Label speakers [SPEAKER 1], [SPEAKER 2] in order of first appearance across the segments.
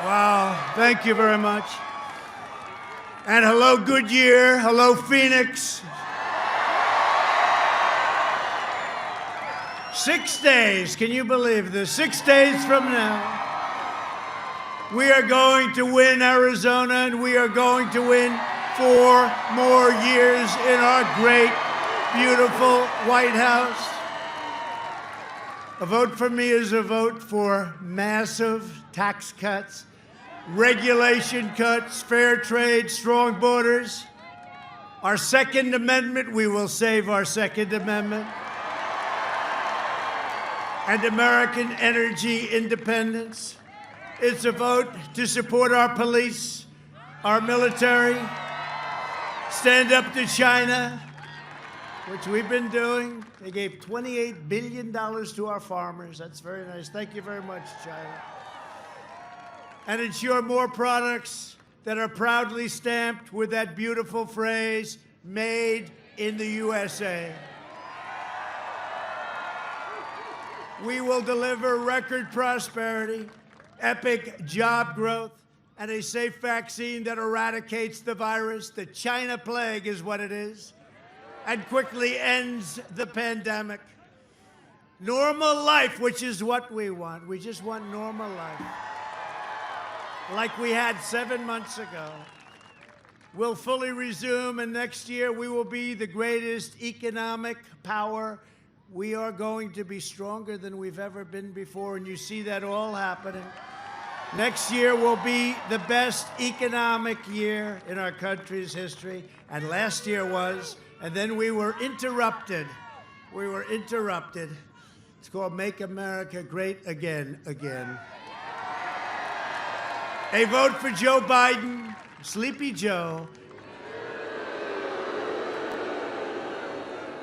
[SPEAKER 1] Wow, thank you very much. And hello, Goodyear. Hello, Phoenix. 6 days, can you believe this? 6 days from now, we are going to win Arizona, and we are going to win 4 more years in our great, beautiful White House. A vote for me is a vote for massive tax cuts, regulation cuts, fair trade, strong borders. Our Second Amendment, we will save our Second Amendment. And American energy independence. It's a vote to support our police, our military, stand up to China, which we've been doing. They gave $28 billion to our farmers. That's very nice. Thank you very much, China. And ensure more products that are proudly stamped with that beautiful phrase, made in the USA. We will deliver record prosperity, epic job growth, and a safe vaccine that eradicates the virus. The China plague is what it is, and quickly ends the pandemic. Normal life, which is what we want. We just want normal life, like we had 7 months ago. We'll fully resume, and next year we will be the greatest economic power. We are going to be stronger than we've ever been before, and you see that all happening. Next year will be the best economic year in our country's history, and last year was, and then we were interrupted. We were interrupted. It's called Make America Great Again, again. A vote for Joe Biden, Sleepy Joe,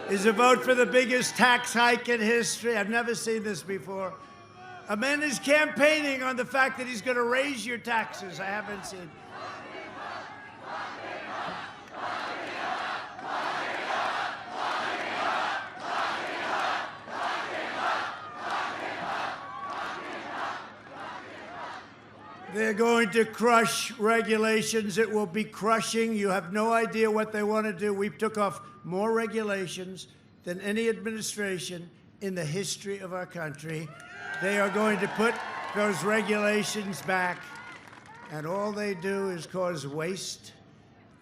[SPEAKER 1] is a vote for the biggest tax hike in history. I've never seen this before. A man is campaigning on the fact that he's going to raise your taxes. I haven't seen. They're going to crush regulations. It will be crushing. You have no idea what they want to do. We took off more regulations than any administration in the history of our country. They are going to put those regulations back, and all they do is cause waste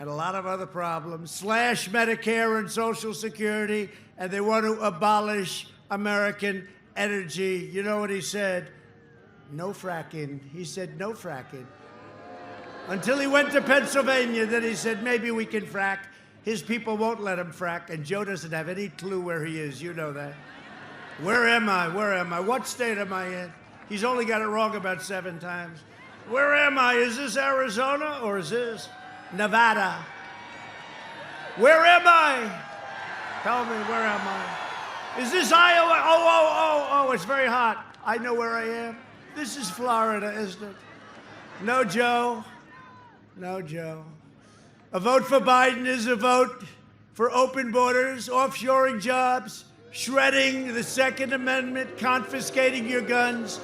[SPEAKER 1] and a lot of other problems. Slash Medicare and Social Security, and they want to abolish American energy. You know what he said? No fracking. He said no fracking. Until he went to Pennsylvania, then he said maybe we can frack. His people won't let him frack, and Joe doesn't have any clue where he is. You know that. Where am I? Where am I? What state am I in? He's only got it wrong about 7 times. Where am I? Is this Arizona or is this Nevada? Where am I? Tell me, where am I? Is this Iowa? Oh, it's very hot. I know where I am. This is Florida, isn't it? No, Joe. No, Joe. A vote for Biden is a vote for open borders, offshoring jobs, shredding the Second Amendment, confiscating your guns,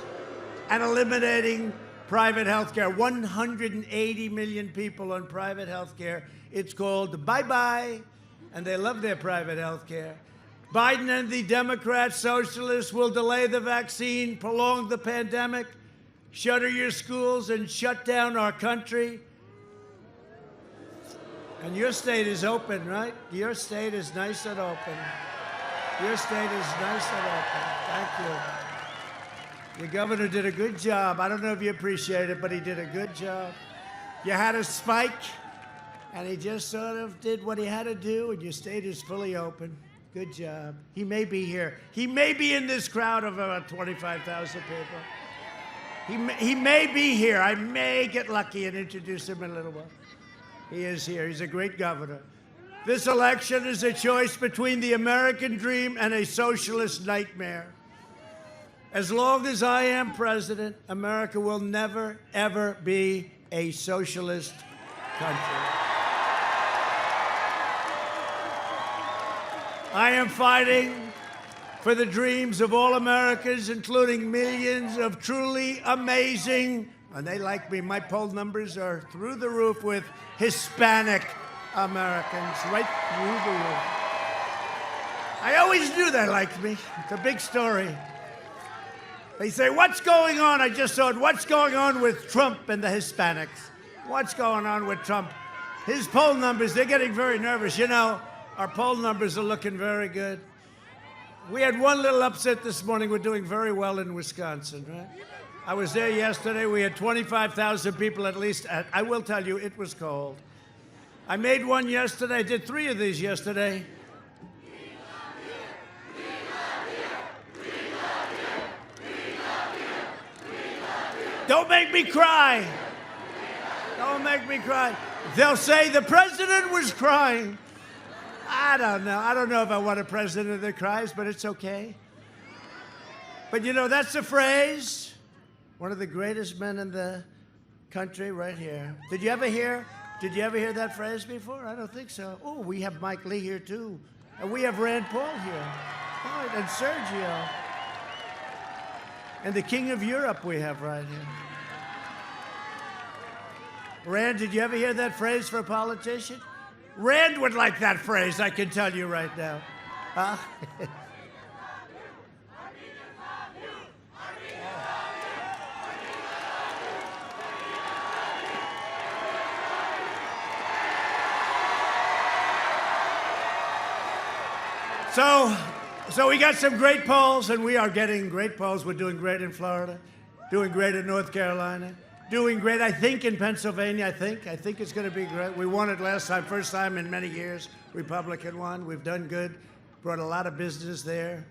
[SPEAKER 1] and eliminating private health care. 180 million people on private health care. It's called bye-bye, and they love their private health care. Biden and the Democrat socialists will delay the vaccine, prolong the pandemic, shutter your schools, and shut down our country. And your state is open, right? Your state is nice and open. Your state is nice and open. Thank you. Your governor did a good job. I don't know if you appreciate it, but he did a good job. You had a spike, and he just sort of did what he had to do, and your state is fully open. Good job. He may be here. He may be in this crowd of about 25,000 people. He may be here. I may get lucky and introduce him in a little while. He is here. He's a great governor. This election is a choice between the American dream and a socialist nightmare. As long as I am president, America will never, ever be a socialist country. I am fighting for the dreams of all Americans, including millions of truly amazing And they like me. My poll numbers are through the roof with Hispanic Americans, right through the roof. I always knew they liked me. It's a big story. They say, what's going on? I just saw it. What's going on with Trump and the Hispanics? What's going on with Trump? His poll numbers, they're getting very nervous. You know, our poll numbers are looking very good. We had one little upset this morning. We're doing very well in Wisconsin, right? I was there yesterday. We had 25,000 people at least. I will tell you, it was cold. I made one yesterday. I did 3 of these yesterday. Don't make me cry. Don't make me cry. They'll say the president was crying. I don't know. I don't know if I want a president that cries, but it's okay. But you know, that's the phrase. One of the greatest men in the country right here. Did you ever hear that phrase before? I don't think so. Oh, we have Mike Lee here too. And we have Rand Paul here. Right, and Sergio. And the King of Europe we have right here. Rand, did you ever hear that phrase for a politician? Rand would like that phrase, I can tell you right now. Huh? So we got some great polls, and we are getting great polls. We're doing great in Florida, doing great in North Carolina, doing great, I think, in Pennsylvania. I think it's going to be great. We won it last time, first time in many years. Republican won. We've done good. Brought a lot of business there.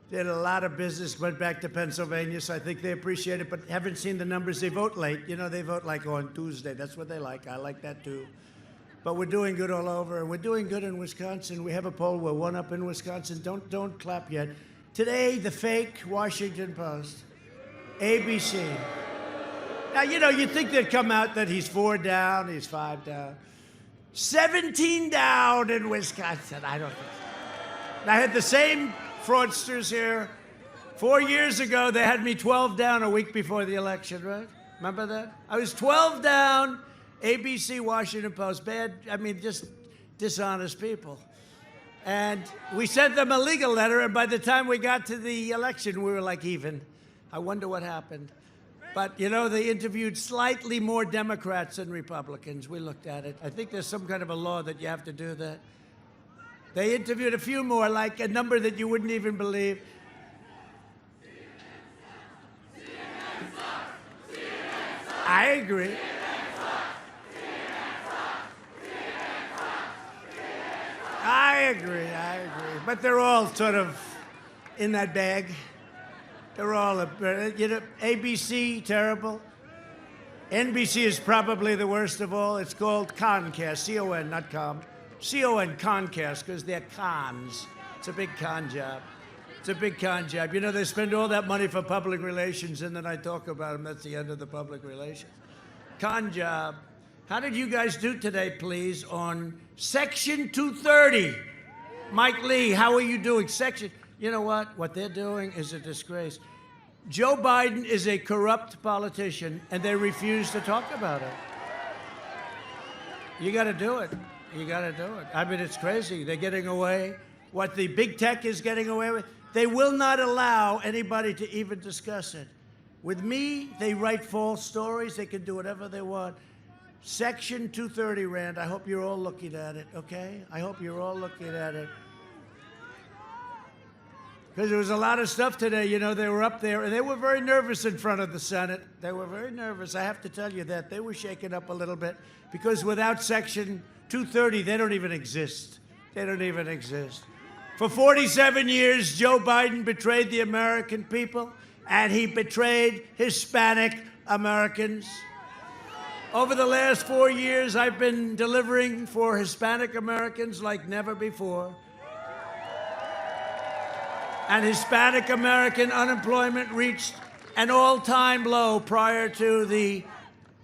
[SPEAKER 1] Did a lot of business, went back to Pennsylvania, so I think they appreciate it, but haven't seen the numbers. They vote late. You know, they vote like on Tuesday. That's what they like. I like that, too. But we're doing good all over, and we're doing good in Wisconsin. We have a poll. We're 1 up in Wisconsin. Don't clap yet. Today, the fake Washington Post, ABC. Now, you know, you'd think they'd come out that he's 4 down, he's 5 down. 17 down in Wisconsin. I don't think so. I had the same fraudsters here. 4 years ago, they had me 12 down a week before the election, right? Remember that? I was 12 down. ABC, Washington Post, bad, I mean, just dishonest people. And we sent them a legal letter, and by the time we got to the election, we were like even. I wonder what happened. But, you know, they interviewed slightly more Democrats than Republicans. We looked at it. I think there's some kind of a law that you have to do that. They interviewed a few more, like a number that you wouldn't even believe. I agree. I agree. But they're all sort of in that bag. They're all, you know, ABC, terrible. NBC is probably the worst of all. It's called Concast, C-O-N, not com. C-O-N, Concast, because they're cons. It's a big con job. It's a big con job. You know, they spend all that money for public relations, and then I talk about them. That's the end of the public relations. Con job. How did you guys do today, please, on Section 230? Mike Lee, how are you doing? You know what? What they're doing is a disgrace. Joe Biden is a corrupt politician, and they refuse to talk about it. You got to do it. You got to do it. I mean, it's crazy. They're getting away. What the big tech is getting away with, they will not allow anybody to even discuss it. With me, they write false stories. They can do whatever they want. Section 230, Rand, I hope you're all looking at it, okay? I hope you're all looking at it. Because there was a lot of stuff today, you know, they were up there, and they were very nervous in front of the Senate. They were very nervous. I have to tell you that. They were shaken up a little bit, because without Section 230, they don't even exist. They don't even exist. For 47 years, Joe Biden betrayed the American people, and he betrayed Hispanic Americans. Over the last 4 years, I've been delivering for Hispanic Americans like never before. And Hispanic American unemployment reached an all-time low prior to the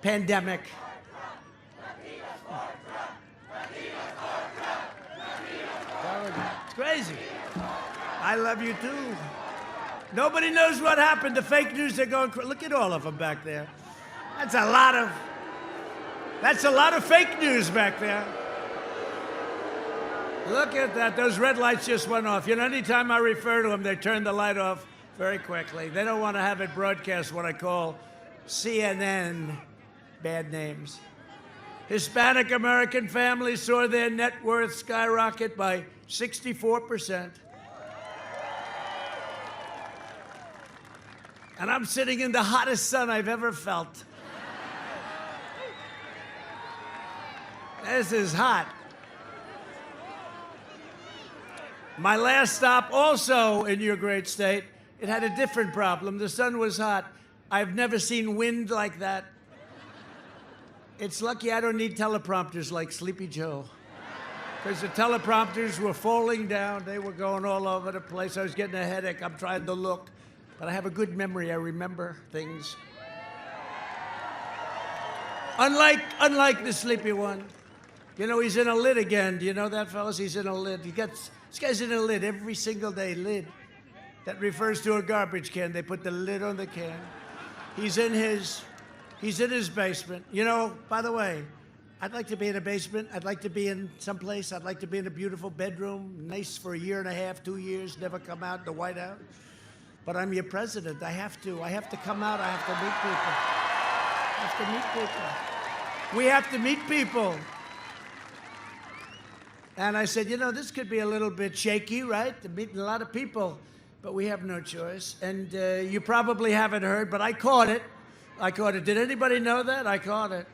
[SPEAKER 1] pandemic. It's crazy. I love you too. Nobody knows what happened. The fake news, they're going, look at all of them back there. That's a lot of fake news back there. Look at that. Those red lights just went off. You know, anytime I refer to them, they turn the light off very quickly. They don't want to have it broadcast what I call CNN bad names. Hispanic American families saw their net worth skyrocket by 64%. And I'm sitting in the hottest sun I've ever felt. This is hot. My last stop, also in your great state, it had a different problem. The sun was hot. I've never seen wind like that. It's lucky I don't need teleprompters like Sleepy Joe, because the teleprompters were falling down. They were going all over the place. I was getting a headache. I'm trying to look, but I have a good memory. I remember things. Unlike the sleepy one. You know, he's in a lid again. Do you know that, fellas? He's in a lid. This guy's in a lid every single day. Lid. That refers to a garbage can. They put the lid on the can. He's in his basement. You know, by the way, I'd like to be in a basement. I'd like to be in someplace. I'd like to be in a beautiful bedroom, nice for a year and a half, 2 years, never come out the White House. But I'm your president. I have to come out. I have to meet people. We have to meet people. And I said, you know, this could be a little bit shaky, right? To meeting a lot of people, but we have no choice. And you probably haven't heard, but I caught it. Did anybody know that? I caught it.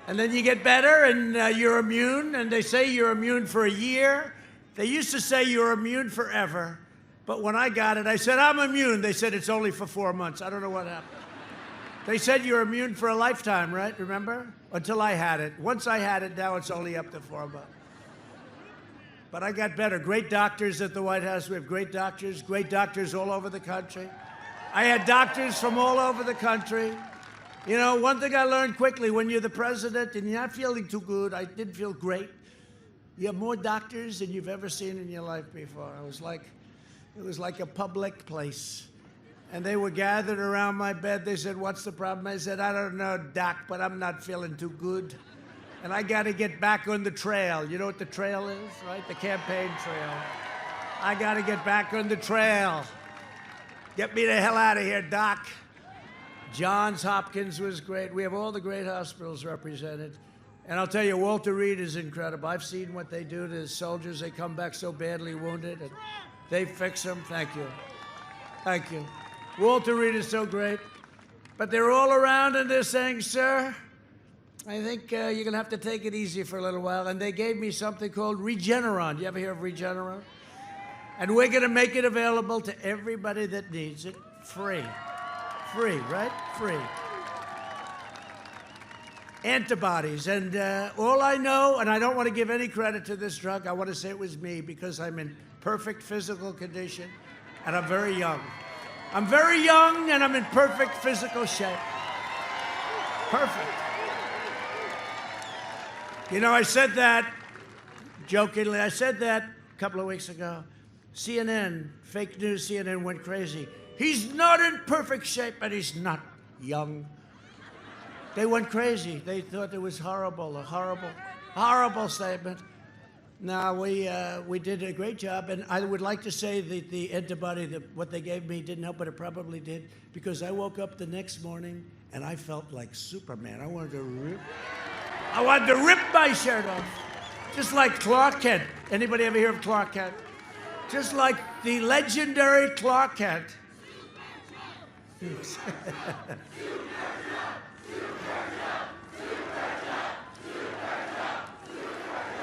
[SPEAKER 1] And then you get better and you're immune, and they say you're immune for a year. They used to say you're immune forever. But when I got it, I said, I'm immune. They said it's only for 4 months. I don't know what happened. They said you're immune for a lifetime, right? Remember? Until I had it. Once I had it, now it's only up to 4 months. But I got better. Great doctors at the White House. We have great doctors all over the country. I had doctors from all over the country. You know, one thing I learned quickly, when you're the president and you're not feeling too good, I didn't feel great. You have more doctors than you've ever seen in your life before. It was like a public place. And they were gathered around my bed. They said, what's the problem? I said, I don't know, Doc, but I'm not feeling too good. And I got to get back on the trail. You know what the trail is, right? The campaign trail. I got to get back on the trail. Get me the hell out of here, Doc. Johns Hopkins was great. We have all the great hospitals represented. And I'll tell you, Walter Reed is incredible. I've seen what they do to the soldiers. They come back so badly wounded, and they fix them. Thank you. Thank you. Walter Reed is so great. But they're all around and they're saying, sir, I think you're going to have to take it easy for a little while. And they gave me something called Regeneron. You ever hear of Regeneron? And we're going to make it available to everybody that needs it free. Free, right? Free. Antibodies. And all I know, and I don't want to give any credit to this drug, I want to say it was me because I'm in perfect physical condition and I'm very young. I'm very young and I'm in perfect physical shape. Perfect. You know, I said that, jokingly, I said that a couple of weeks ago. CNN, fake news CNN went crazy. He's not in perfect shape and he's not young. They went crazy. They thought it was horrible, a horrible statement. No, we did a great job, and I would like to say that the antibody, what they gave me didn't help, but it probably did, because I woke up the next morning and I felt like Superman. I wanted to rip my shirt off, just like Clark Kent. Anybody ever hear of Clark Kent? Just like the legendary Clark Kent.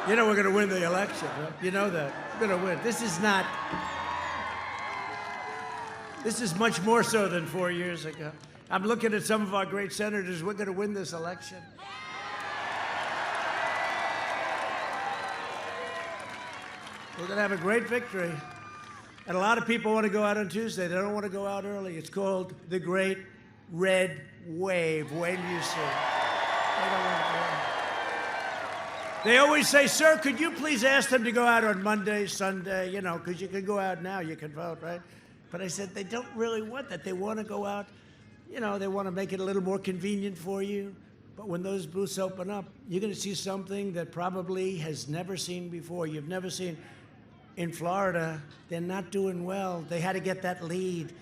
[SPEAKER 1] You know we're going to win the election, right? You know that. We're going to win. This is much more so than 4 years ago. I'm looking at some of our great senators. We're going to win this election. We're going to have a great victory. And a lot of people want to go out on Tuesday. They don't want to go out early. It's called the Great Red Wave. Wait till you see. They don't want to go out. They always say, sir, could you please ask them to go out on Monday, Sunday, you know, because you can go out now, you can vote, right? But I said, they don't really want that. They want to go out you know, they want to make it a little more convenient for you. But when those booths open up, you're going to see something that probably has never seen before. You've never seen. In Florida, they're not doing well. They had to get that lead.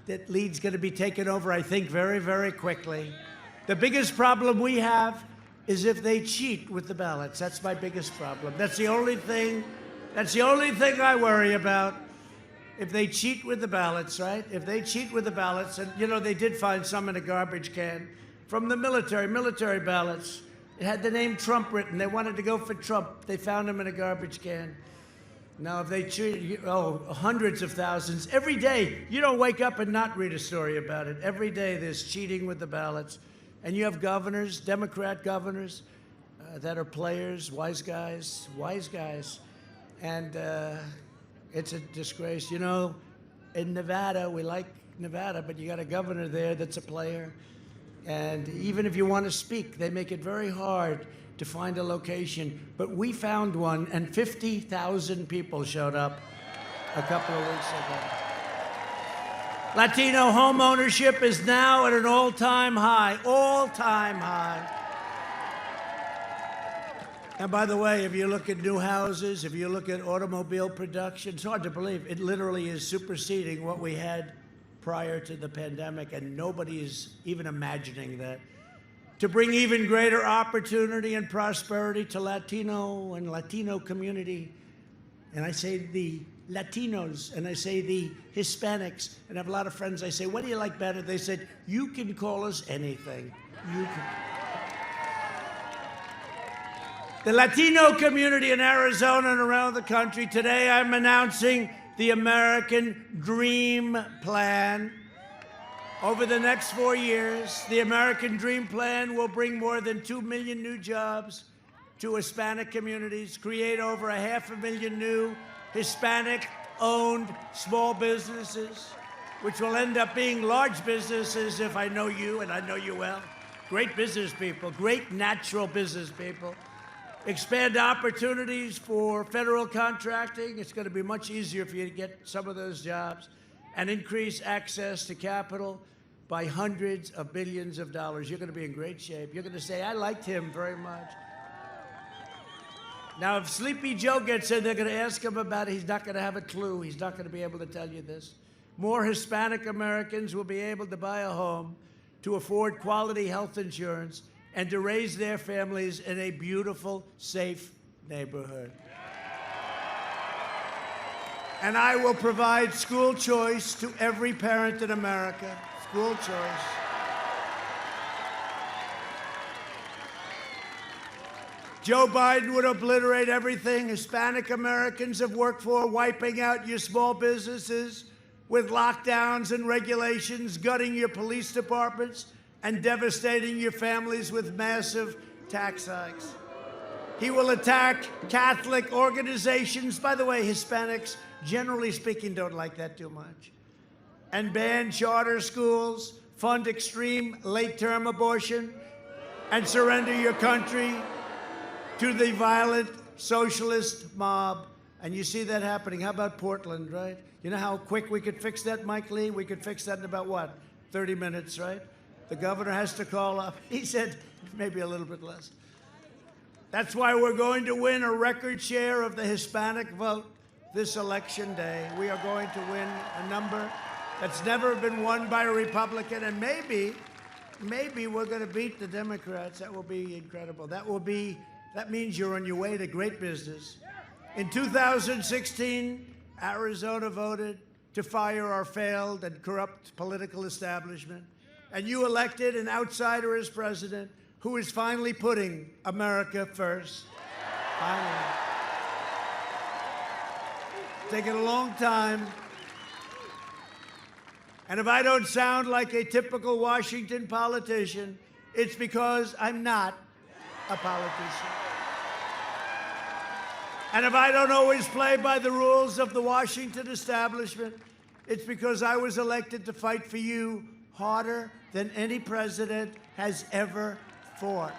[SPEAKER 1] That lead's going to be taken over, I think, very, very quickly. The biggest problem we have is if they cheat with the ballots. That's my biggest problem. That's the only thing I worry about. If they cheat with the ballots, right? If they cheat with the ballots, and, you know, they did find some in a garbage can from the military ballots. It had the name Trump written. They wanted to go for Trump. They found him in a garbage can. Now, if they cheat, hundreds of thousands. Every day, you don't wake up and not read a story about it. Every day there's cheating with the ballots. And you have governors, Democrat governors, that are players, wise guys. And it's a disgrace. You know, in Nevada, we like Nevada, but you got a governor there that's a player. And even if you want to speak, they make it very hard to find a location. But we found one, and 50,000 people showed up a couple of weeks ago. Latino home ownership is now at an all-time high, And by the way, if you look at new houses, if you look at automobile production, it's hard to believe. It literally is superseding what we had prior to the pandemic, and nobody is even imagining that. To bring even greater opportunity and prosperity to Latino community. And I say the Latinos, and I say the Hispanics, and I have a lot of friends. I say, what do you like better? They said, you can call us anything. You can. The Latino community in Arizona and around the country, today I'm announcing the American Dream Plan. Over the next 4 years, the American Dream Plan will bring more than 2 million new jobs to Hispanic communities, create over 500,000 new Hispanic-owned small businesses, which will end up being large businesses if I know you, and I know you well. Great business people, great natural business people. Expand opportunities for federal contracting. It's going to be much easier for you to get some of those jobs. And increase access to capital by hundreds of billions of dollars. You're going to be in great shape. You're going to say, I liked him very much. Now, if Sleepy Joe gets in, they're going to ask him about it. He's not going to have a clue. He's not going to be able to tell you this. More Hispanic Americans will be able to buy a home, to afford quality health insurance, and to raise their families in a beautiful, safe neighborhood. And I will provide school choice to every parent in America. School choice. Joe Biden would obliterate everything Hispanic Americans have worked for, wiping out your small businesses with lockdowns and regulations, gutting your police departments, and devastating your families with massive tax hikes. He will attack Catholic organizations. By the way, Hispanics, generally speaking, don't like that too much. And ban charter schools, fund extreme late-term abortion, and surrender your country to the violent socialist mob. And you see that happening. How about Portland, right? You know how quick we could fix that, Mike Lee? We could fix that in about, what, 30 minutes, right? The governor has to call up. He said maybe a little bit less. That's why we're going to win a record share of the Hispanic vote this election day. We are going to win a number that's never been won by a Republican, and maybe we're going to beat the Democrats. That will be incredible. That means you're on your way to great business. In 2016, Arizona voted to fire our failed and corrupt political establishment, and you elected an outsider as president who is finally putting America first. Finally. Taken a long time. And if I don't sound like a typical Washington politician, it's because I'm not a politician. And if I don't always play by the rules of the Washington establishment, it's because I was elected to fight for you harder than any president has ever fought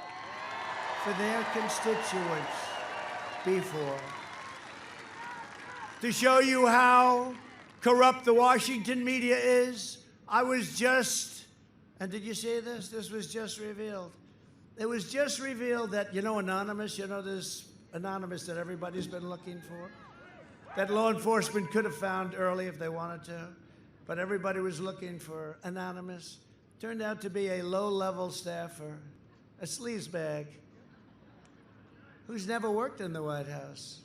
[SPEAKER 1] for their constituents before. To show you how corrupt the Washington media is, I was just And did you see this? This was just revealed. It was just revealed that, Anonymous, this Anonymous that everybody's been looking for, that law enforcement could have found early if they wanted to, but everybody was looking for Anonymous. Turned out to be a low-level staffer, a sleazebag, who's never worked in the White House.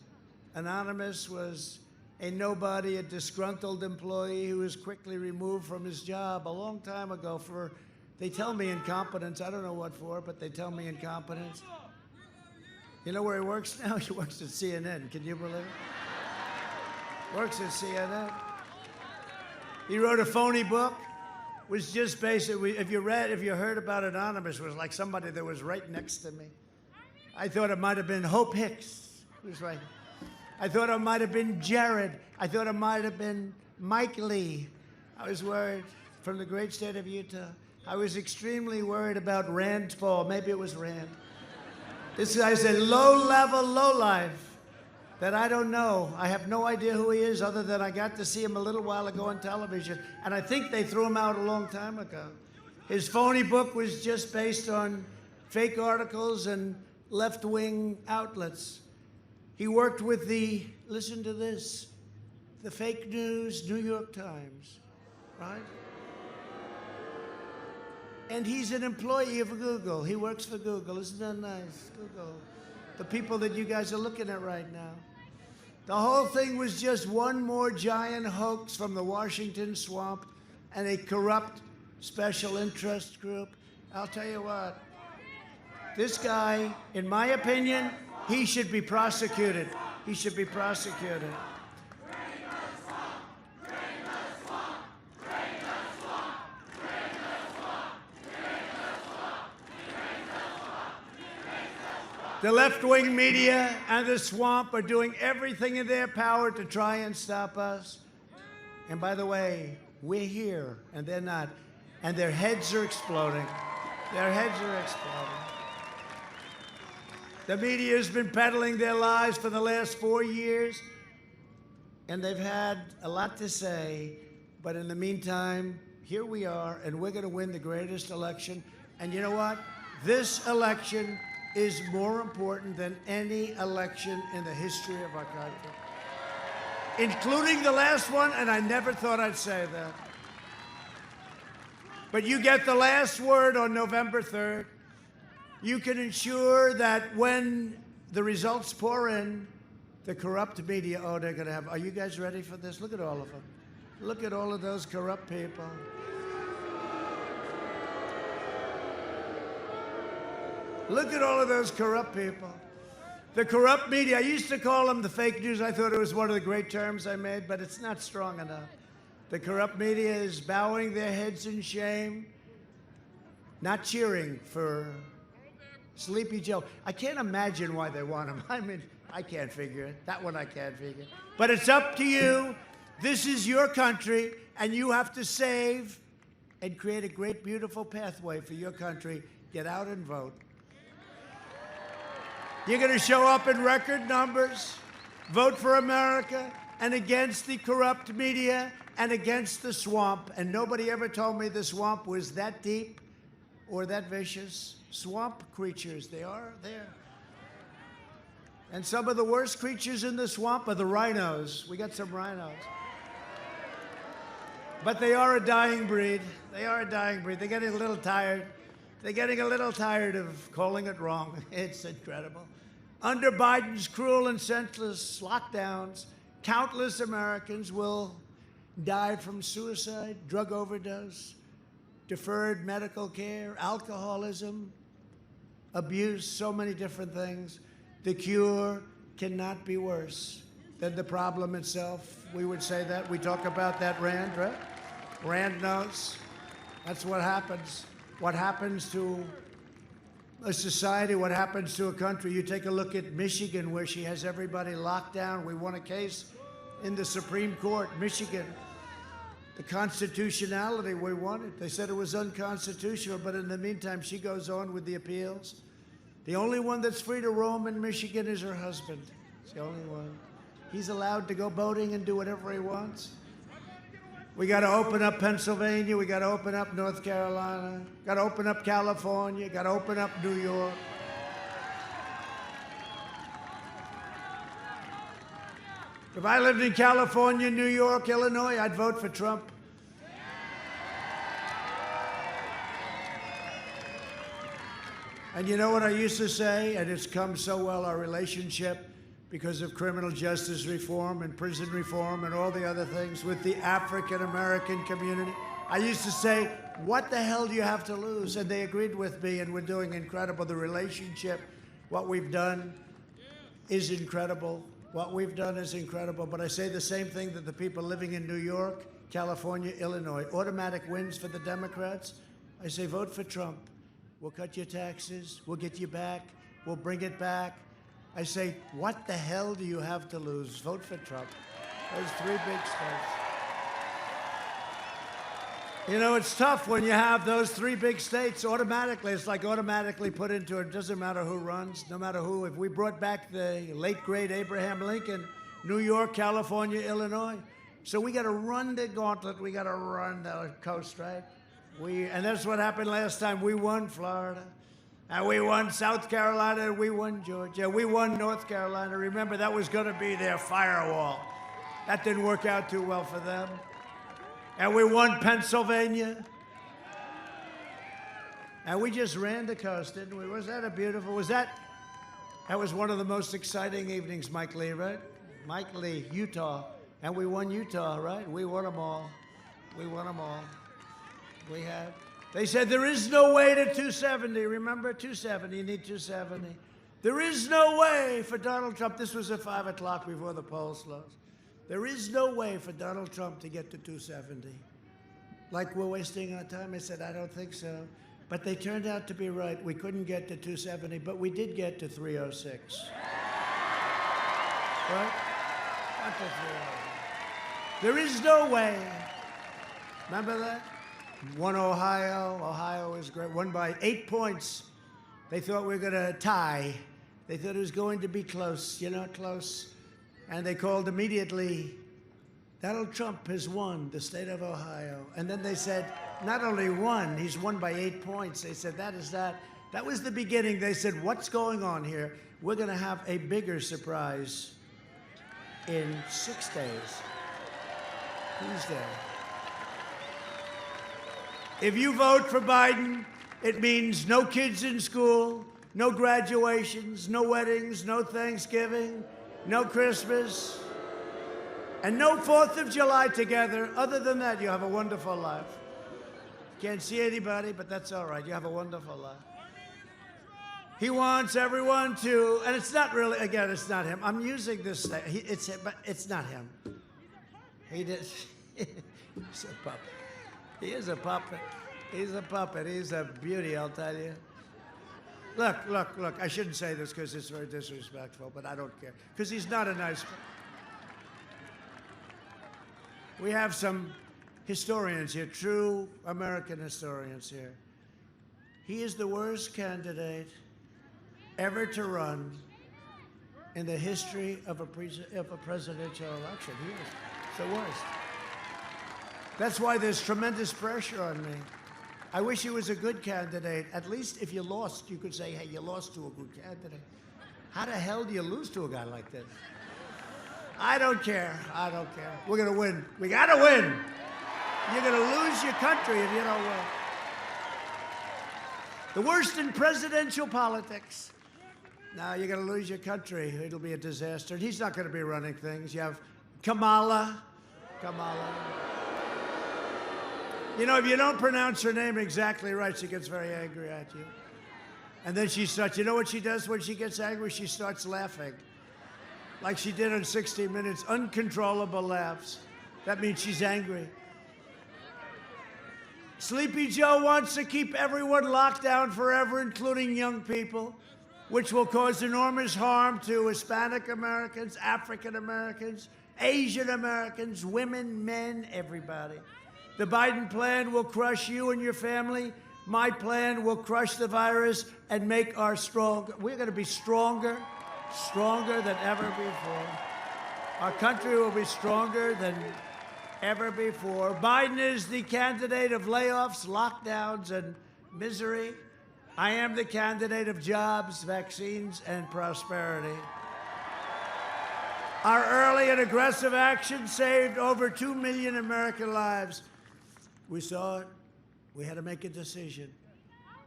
[SPEAKER 1] Anonymous was a nobody, a disgruntled employee who was quickly removed from his job a long time ago for, they tell me, incompetence. I don't know what for, but they tell me incompetence. You know where he works now? He works at CNN. Can you believe it? Works at CNN. He wrote a phony book. Was just basically, if you heard about Anonymous, it was like somebody that was right next to me. I thought it might have been Hope Hicks, who was right. I thought it might have been Jared. I thought it might have been Mike Lee. I was worried, from the great state of Utah. I was extremely worried about Rand Paul. Maybe it was Rand. This guy's a low-level lowlife that I don't know. I have no idea who he is, other than I got to see him a little while ago on television, and I think they threw him out a long time ago. His phony book was just based on fake articles and left-wing outlets. He worked with listen to this, the fake news New York Times, right? And he's an employee of Google. He works for Google. Isn't that nice? Google. The people that you guys are looking at right now. The whole thing was just one more giant hoax from the Washington swamp and a corrupt special interest group. I'll tell you what, this guy, in my opinion, he should be prosecuted. He should be prosecuted. The left-wing media and the swamp are doing everything in their power to try and stop us. And by the way, we're here, and they're not. And their heads are exploding. Their heads are exploding. The media has been peddling their lies for the last 4 years, and they've had a lot to say. But in the meantime, here we are, and we're going to win the greatest election. And you know what? This election is more important than any election in the history of our country, including the last one, and I never thought I'd say that. But you get the last word on November 3rd. You can ensure that when the results pour in, the corrupt media, they're going to have, are you guys ready for this? Look at all of them. Look at all of those corrupt people. Look at all of those corrupt people. The corrupt media, I used to call them the fake news. I thought it was one of the great terms I made, but it's not strong enough. The corrupt media is bowing their heads in shame, not cheering for Sleepy Joe. I can't imagine why they want him. I mean, I can't figure it. That one I can't figure. But it's up to you. This is your country, and you have to save and create a great, beautiful pathway for your country. Get out and vote. You're going to show up in record numbers, vote for America, and against the corrupt media, and against the swamp. And nobody ever told me the swamp was that deep or that vicious. Swamp creatures, they are there. And some of the worst creatures in the swamp are the rhinos. We got some rhinos. But they are a dying breed. They are a dying breed. They're getting a little tired. They're getting a little tired of calling it wrong. It's incredible. Under Biden's cruel and senseless lockdowns, countless Americans will die from suicide, drug overdose, deferred medical care, alcoholism, abuse, so many different things. The cure cannot be worse than the problem itself. We would say that. We talk about that, Rand, right? Rand knows. That's what happens. What happens to a society, what happens to a country. You take a look at Michigan, where she has everybody locked down. We won a case in the Supreme Court, Michigan. The constitutionality, we won it. They said it was unconstitutional, but in the meantime, she goes on with the appeals. The only one that's free to roam in Michigan is her husband. It's the only one. He's allowed to go boating and do whatever he wants. We got to open up Pennsylvania. We got to open up North Carolina. Got to open up California. Got to open up New York. If I lived in California, New York, Illinois, I'd vote for Trump. And you know what I used to say, and it's come so well, our relationship, because of criminal justice reform and prison reform and all the other things with the African-American community. I used to say, what the hell do you have to lose? And they agreed with me, and we're doing incredible. The relationship, what we've done is incredible. What we've done is incredible. But I say the same thing that the people living in New York, California, Illinois, automatic wins for the Democrats. I say, vote for Trump. We'll cut your taxes. We'll get you back. We'll bring it back. I say, what the hell do you have to lose? Vote for Trump. Those three big states. You know, it's tough when you have those three big states automatically. It's like automatically put into it. It doesn't matter who runs, no matter who. If we brought back the late, great Abraham Lincoln, New York, California, Illinois. So we got to run the gauntlet. We got to run the coast, right? And that's what happened last time. We won Florida. And we won South Carolina, and we won Georgia. We won North Carolina. Remember, that was going to be their firewall. That didn't work out too well for them. And we won Pennsylvania. And we just ran the coast, didn't we? Was that a beautiful, that was one of the most exciting evenings, Mike Lee, right? Mike Lee, Utah. And we won Utah, right? We won them all. We won them all. We had. They said there is no way to 270. Remember, 270. You need 270. There is no way for Donald Trump. This was at 5 o'clock before the polls closed. There is no way for Donald Trump to get to 270. Like we're wasting our time. I said, I don't think so. But they turned out to be right. We couldn't get to 270, but we did get to 306. Right? Not to 306. There is no way. Remember that? Won Ohio. Ohio was great. Won by 8 points. They thought we were going to tie. They thought it was going to be close, close. And they called immediately, Donald Trump has won the state of Ohio. And then they said, not only won, he's won by 8 points. They said, that is that. That was the beginning. They said, what's going on here? We're going to have a bigger surprise in 6 days. Tuesday. If you vote for Biden, it means no kids in school, no graduations, no weddings, no Thanksgiving, no Christmas, and no 4th of July together. Other than that, you have a wonderful life. Can't see anybody, but that's all right. You have a wonderful life. He wants everyone to, and it's not really, again, it's not him. I'm using this, it's him, but it's not him. He did, he's a puppet. He is a puppet. He's a puppet. He's a beauty, I'll tell you. Look. I shouldn't say this because it's very disrespectful, but I don't care. Because he's not a nice guy. We have some historians here, true American historians here. He is the worst candidate ever to run in the history of a presidential election. He is the worst. That's why there's tremendous pressure on me. I wish he was a good candidate. At least if you lost, you could say, hey, you lost to a good candidate. How the hell do you lose to a guy like this? I don't care. I don't care. We're going to win. We got to win. You're going to lose your country if you don't win. The worst in presidential politics. Now you're going to lose your country. It'll be a disaster. And he's not going to be running things. You have Kamala. You know, if you don't pronounce her name exactly right, she gets very angry at you. And then she starts, you know what she does when she gets angry? She starts laughing. Like she did on 60 Minutes, uncontrollable laughs. That means she's angry. Sleepy Joe wants to keep everyone locked down forever, including young people, which will cause enormous harm to Hispanic Americans, African Americans, Asian Americans, women, men, everybody. The Biden plan will crush you and your family. My plan will crush the virus and make our we're going to be stronger than ever before. Our country will be stronger than ever before. Biden is the candidate of layoffs, lockdowns, and misery. I am the candidate of jobs, vaccines, and prosperity. Our early and aggressive action saved over 2 million American lives. We saw it. We had to make a decision.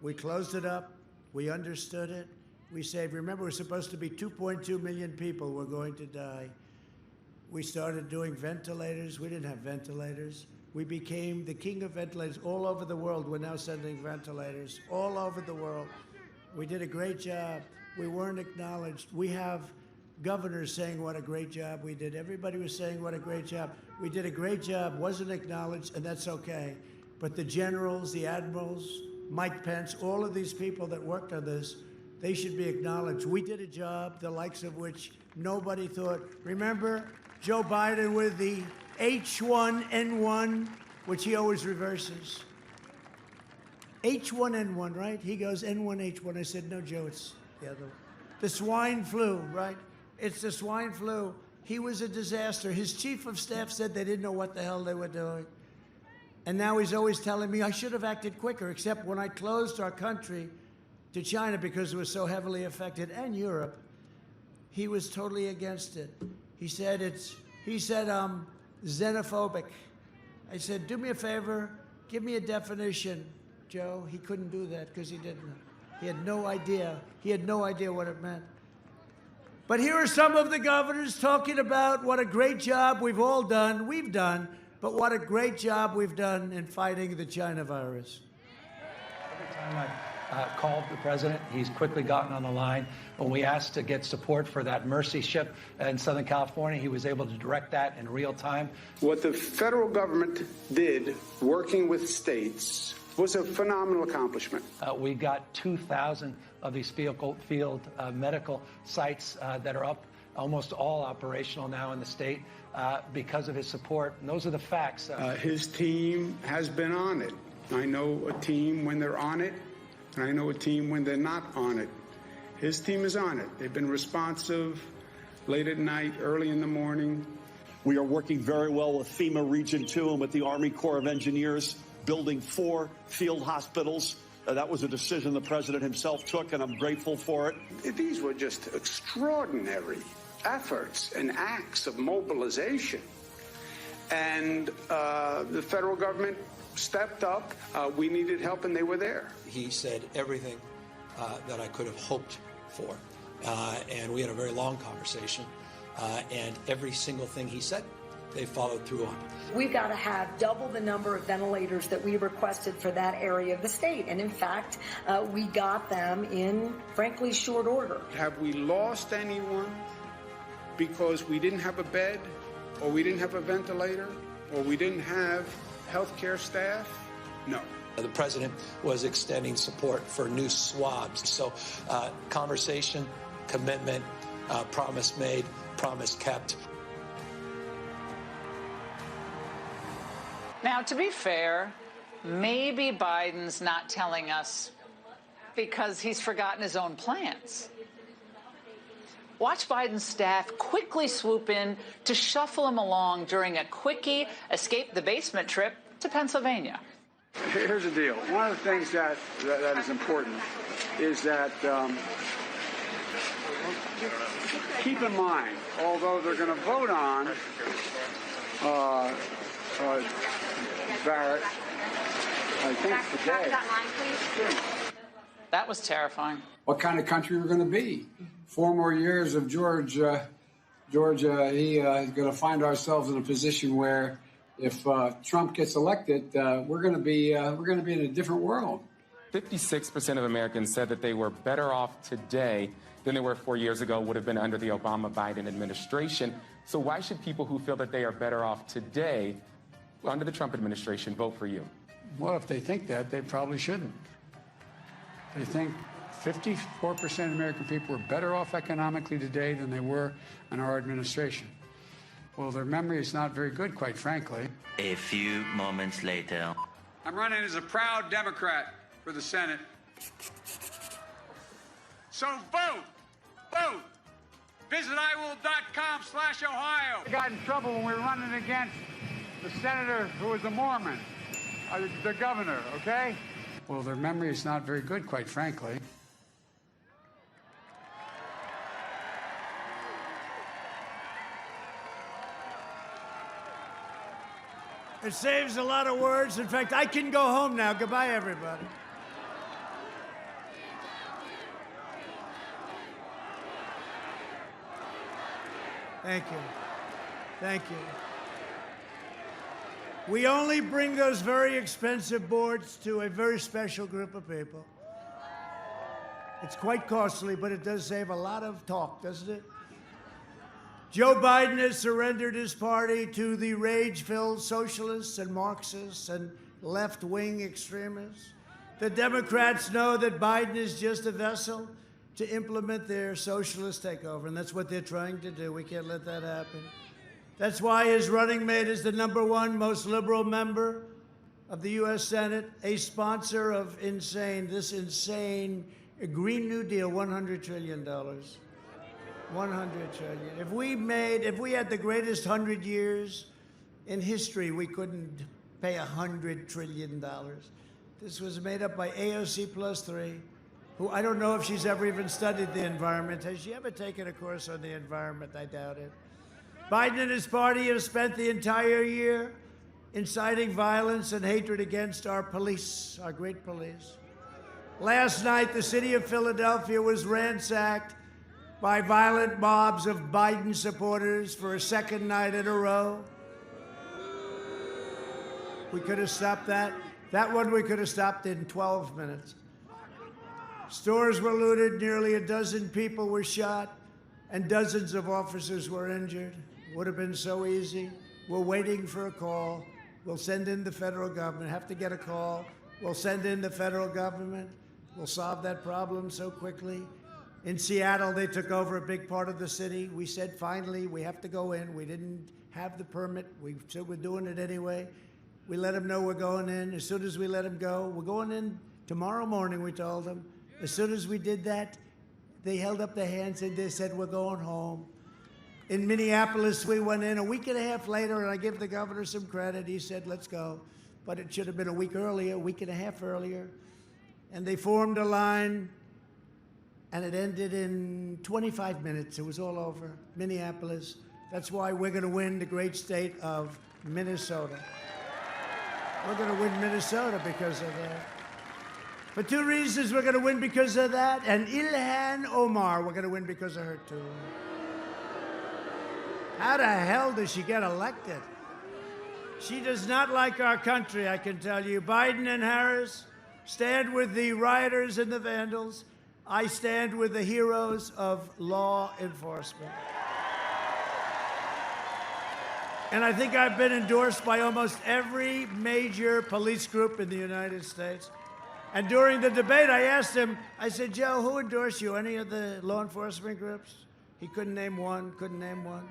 [SPEAKER 1] We closed it up. We understood it. We saved. Remember, we're supposed to be 2.2 million people were going to die. We started doing ventilators. We didn't have ventilators. We became the king of ventilators all over the world. We're now sending ventilators all over the world. We did a great job. We weren't acknowledged. We have governors saying what a great job we did. Everybody was saying what a great job. We did a great job, wasn't acknowledged, and that's okay. But the generals, the admirals, Mike Pence, all of these people that worked on this, they should be acknowledged. We did a job, the likes of which nobody thought. Remember Joe Biden with the H1N1, which he always reverses. H1N1, right? He goes N1H1. I said, no, Joe, it's the other one. The swine flu, right? It's the swine flu. He was a disaster. His chief of staff said they didn't know what the hell they were doing. And now he's always telling me I should have acted quicker, except when I closed our country to China because it was so heavily affected, and Europe, he was totally against it. He said I'm xenophobic. I said, do me a favor, give me a definition, Joe. He couldn't do that because he didn't. He had no idea. He had no idea what it meant. But here are some of the governors talking about what a great job we've all done. We've done, but what a great job we've done in fighting the China virus.
[SPEAKER 2] Every time I've called the president, he's quickly gotten on the line. When we asked to get support for that Mercy ship in Southern California, he was able to direct that in real time.
[SPEAKER 3] What the federal government did, working with states, was a phenomenal accomplishment.
[SPEAKER 2] We got 2,000 of these field medical sites that are up, almost all operational now in the state because of his support. And those are the facts.
[SPEAKER 3] His team has been on it. I know a team when they're on it, and I know a team when they're not on it. His team is on it. They've been responsive late at night, early in the morning.
[SPEAKER 4] We are working very well with FEMA Region 2 and with the Army Corps of Engineers, building 4 field hospitals. That was a decision the president himself took, and I'm grateful for it.
[SPEAKER 3] These were just extraordinary efforts and acts of mobilization. And the federal government stepped up. We needed help, and they were there.
[SPEAKER 5] He said everything that I could have hoped for. And we had a very long conversation. And every single thing he said, they followed through on.
[SPEAKER 6] We've got to have double the number of ventilators that we requested for that area of the state. And in fact, we got them in, frankly, short order.
[SPEAKER 3] Have we lost anyone because we didn't have a bed, or we didn't have a ventilator, or we didn't have healthcare staff? No.
[SPEAKER 5] The president was extending support for new swabs. So conversation, commitment, promise made, promise kept.
[SPEAKER 7] Now, to be fair, maybe Biden's not telling us because he's forgotten his own plans. Watch Biden's staff quickly swoop in to shuffle him along during a quickie escape the basement trip to Pennsylvania.
[SPEAKER 3] Here's the deal. One of the things that is important is that keep in mind, although they're going to vote on Barrett, I think today.
[SPEAKER 7] That was terrifying.
[SPEAKER 8] What kind of country we're going to be? 4 more years of Georgia, he's going to find ourselves in a position where if Trump gets elected, we're going to be in a different world.
[SPEAKER 9] 56% of Americans said that they were better off today than they were 4 years ago, would have been under the Obama-Biden administration. So why should people who feel that they are better off today under the Trump administration vote for you?
[SPEAKER 8] Well, if they think that, they probably shouldn't. They think 54% of American people are better off economically today than they were in our administration. Well, their memory is not very good, quite frankly.
[SPEAKER 10] A few moments later.
[SPEAKER 3] I'm running as a proud Democrat for the Senate. So vote! Vote! Visit iwill.com/Ohio.
[SPEAKER 8] I got in trouble when we were running against the senator who was a Mormon, the governor, okay? Well, their memory is not very good, quite frankly.
[SPEAKER 1] It saves a lot of words. In fact, I can go home now. Goodbye, everybody. Thank you. Thank you. We only bring those very expensive boards to a very special group of people. It's quite costly, but it does save a lot of talk, doesn't it? Joe Biden has surrendered his party to the rage-filled socialists and Marxists and left-wing extremists. The Democrats know that Biden is just a vessel to implement their socialist takeover, and that's what they're trying to do. We can't let that happen. That's why his running mate is the #1 most liberal member of the U.S. Senate, a sponsor of this insane Green New Deal, $100 trillion. $100 trillion. If we had the greatest 100 years in history, we couldn't pay $100 trillion. This was made up by AOC +3, who I don't know if she's ever even studied the environment. Has she ever taken a course on the environment? I doubt it. Biden and his party have spent the entire year inciting violence and hatred against our police, our great police. Last night, the city of Philadelphia was ransacked by violent mobs of Biden supporters for a second night in a row. We could have stopped that. That one we could have stopped in 12 minutes. Stores were looted, nearly a dozen people were shot, and dozens of officers were injured. Would have been so easy. We're waiting for a call. We'll send in the federal government. Have to get a call. We'll send in the federal government. We'll solve that problem so quickly. In Seattle, they took over a big part of the city. We said, finally, we have to go in. We didn't have the permit. We said we're doing it anyway. We let them know we're going in. As soon as we let them go, we're going in tomorrow morning, we told them. As soon as we did that, they held up their hands and they said, we're going home. In Minneapolis, we went in a week and a half later, and I give the governor some credit. He said, let's go. But it should have been a week earlier, a week and a half earlier. And they formed a line, and it ended in 25 minutes. It was all over. Minneapolis. That's why we're going to win the great state of Minnesota. We're going to win Minnesota because of that. For two reasons, we're going to win because of that. And Ilhan Omar, we're going to win because of her, too. How the hell does she get elected? She does not like our country, I can tell you. Biden and Harris stand with the rioters and the vandals. I stand with the heroes of law enforcement. And I think I've been endorsed by almost every major police group in the United States. And during the debate, I asked him, I said, Joe, who endorsed you? Any of the law enforcement groups? He couldn't name one, couldn't name one.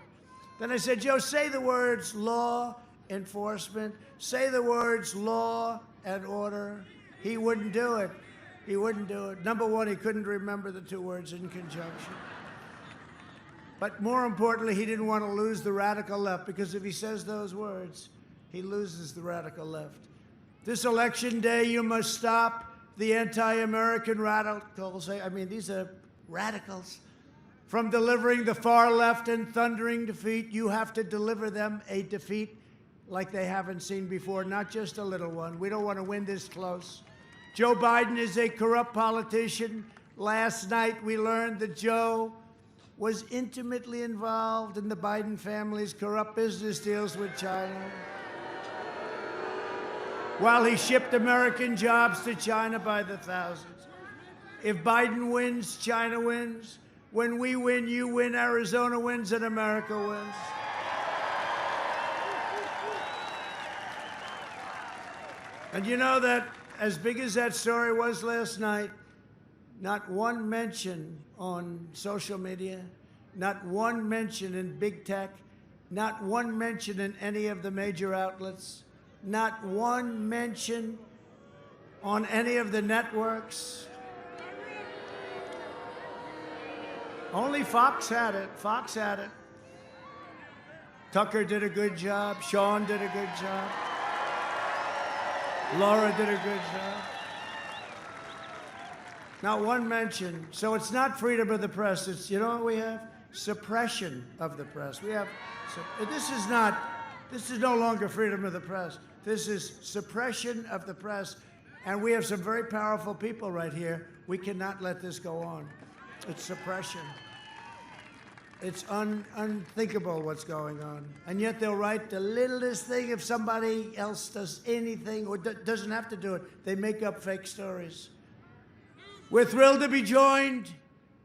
[SPEAKER 1] Then I said, Joe, say the words law enforcement. Say the words law and order. He wouldn't do it. He wouldn't do it. Number one, he couldn't remember the two words in conjunction. But more importantly, he didn't want to lose the radical left, because if he says those words, he loses the radical left. This election day, you must stop the anti-American radicals. I mean, these are radicals. From delivering the far left and thundering defeat, you have to deliver them a defeat like they haven't seen before, not just a little one. We don't want to win this close. Joe Biden is a corrupt politician. Last night, we learned that Joe was intimately involved in the Biden family's corrupt business deals with China, while he shipped American jobs to China by the thousands. If Biden wins, China wins. When we win, you win, Arizona wins, and America wins. And you know that as big as that story was last night, not one mention on social media, not one mention in big tech, not one mention in any of the major outlets, not one mention on any of the networks. Only Fox had it. Fox had it. Tucker did a good job. Sean did a good job. Laura did a good job. Not one mention. So it's not freedom of the press. It's, you know what we have? Suppression of the press. We have, this is no longer freedom of the press. This is suppression of the press. And we have some very powerful people right here. We cannot let this go on. It's suppression. It's unthinkable what's going on. And yet they'll write the littlest thing if somebody else does anything or doesn't have to do it. They make up fake stories. We're thrilled to be joined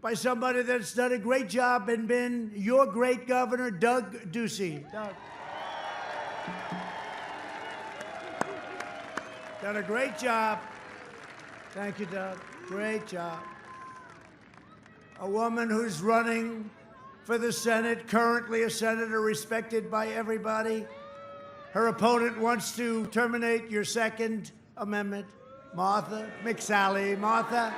[SPEAKER 1] by somebody that's done a great job and been your great governor, Doug Ducey. Doug. Done a great job. Thank you, Doug. Great job. A woman who's running for the Senate, currently a senator respected by everybody. Her opponent wants to terminate your Second Amendment. Martha McSally. Martha.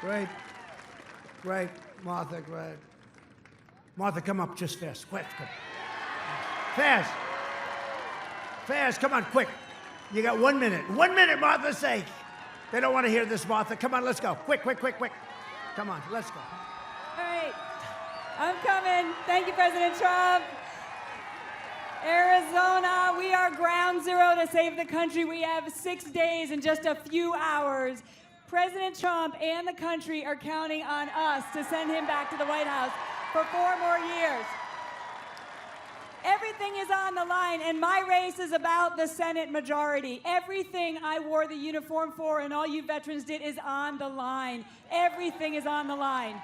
[SPEAKER 1] Great. Great. Martha, great. Martha, come up just fast. Quick, come. Fast. Fast, come on, quick. You got 1 minute. 1 minute, Martha's sake. They don't want to hear this, Martha. Come on, let's go. Quick, quick, quick, quick. Come on, let's go.
[SPEAKER 11] All right. I'm coming. Thank you, President Trump. Arizona, we are ground zero to save the country. We have 6 days and just a few hours. President Trump and the country are counting on us to send him back to the White House for 4 more years. Everything is on the line, and my race is about the Senate majority. Everything I wore the uniform for and all you veterans did is on the line. Everything is on the line.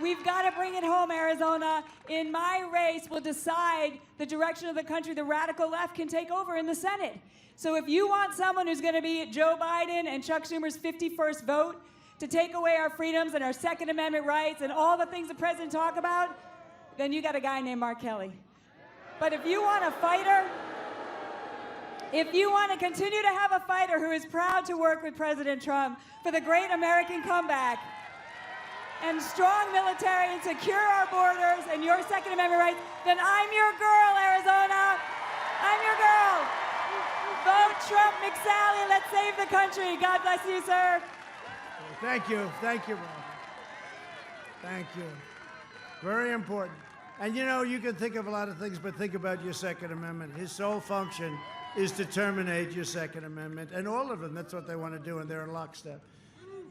[SPEAKER 11] We've got to bring it home, Arizona. In my race, we'll decide the direction of the country the radical left can take over in the Senate. So if you want someone who's going to be Joe Biden and Chuck Schumer's 51st vote to take away our freedoms and our Second Amendment rights and all the things the president talked about, then you got a guy named Mark Kelly. But if you want a fighter, if you want to continue to have a fighter who is proud to work with President Trump for the great American comeback and strong military and secure our borders and your Second Amendment rights, then I'm your girl, Arizona. I'm your girl. Vote Trump, McSally. Let's save the country. God bless you, sir.
[SPEAKER 1] Thank you. Thank you, Martha. Thank you. Very important. And you know, you can think of a lot of things, but think about your Second Amendment. His sole function is to terminate your Second Amendment. And all of them, that's what they want to do, and they're in lockstep.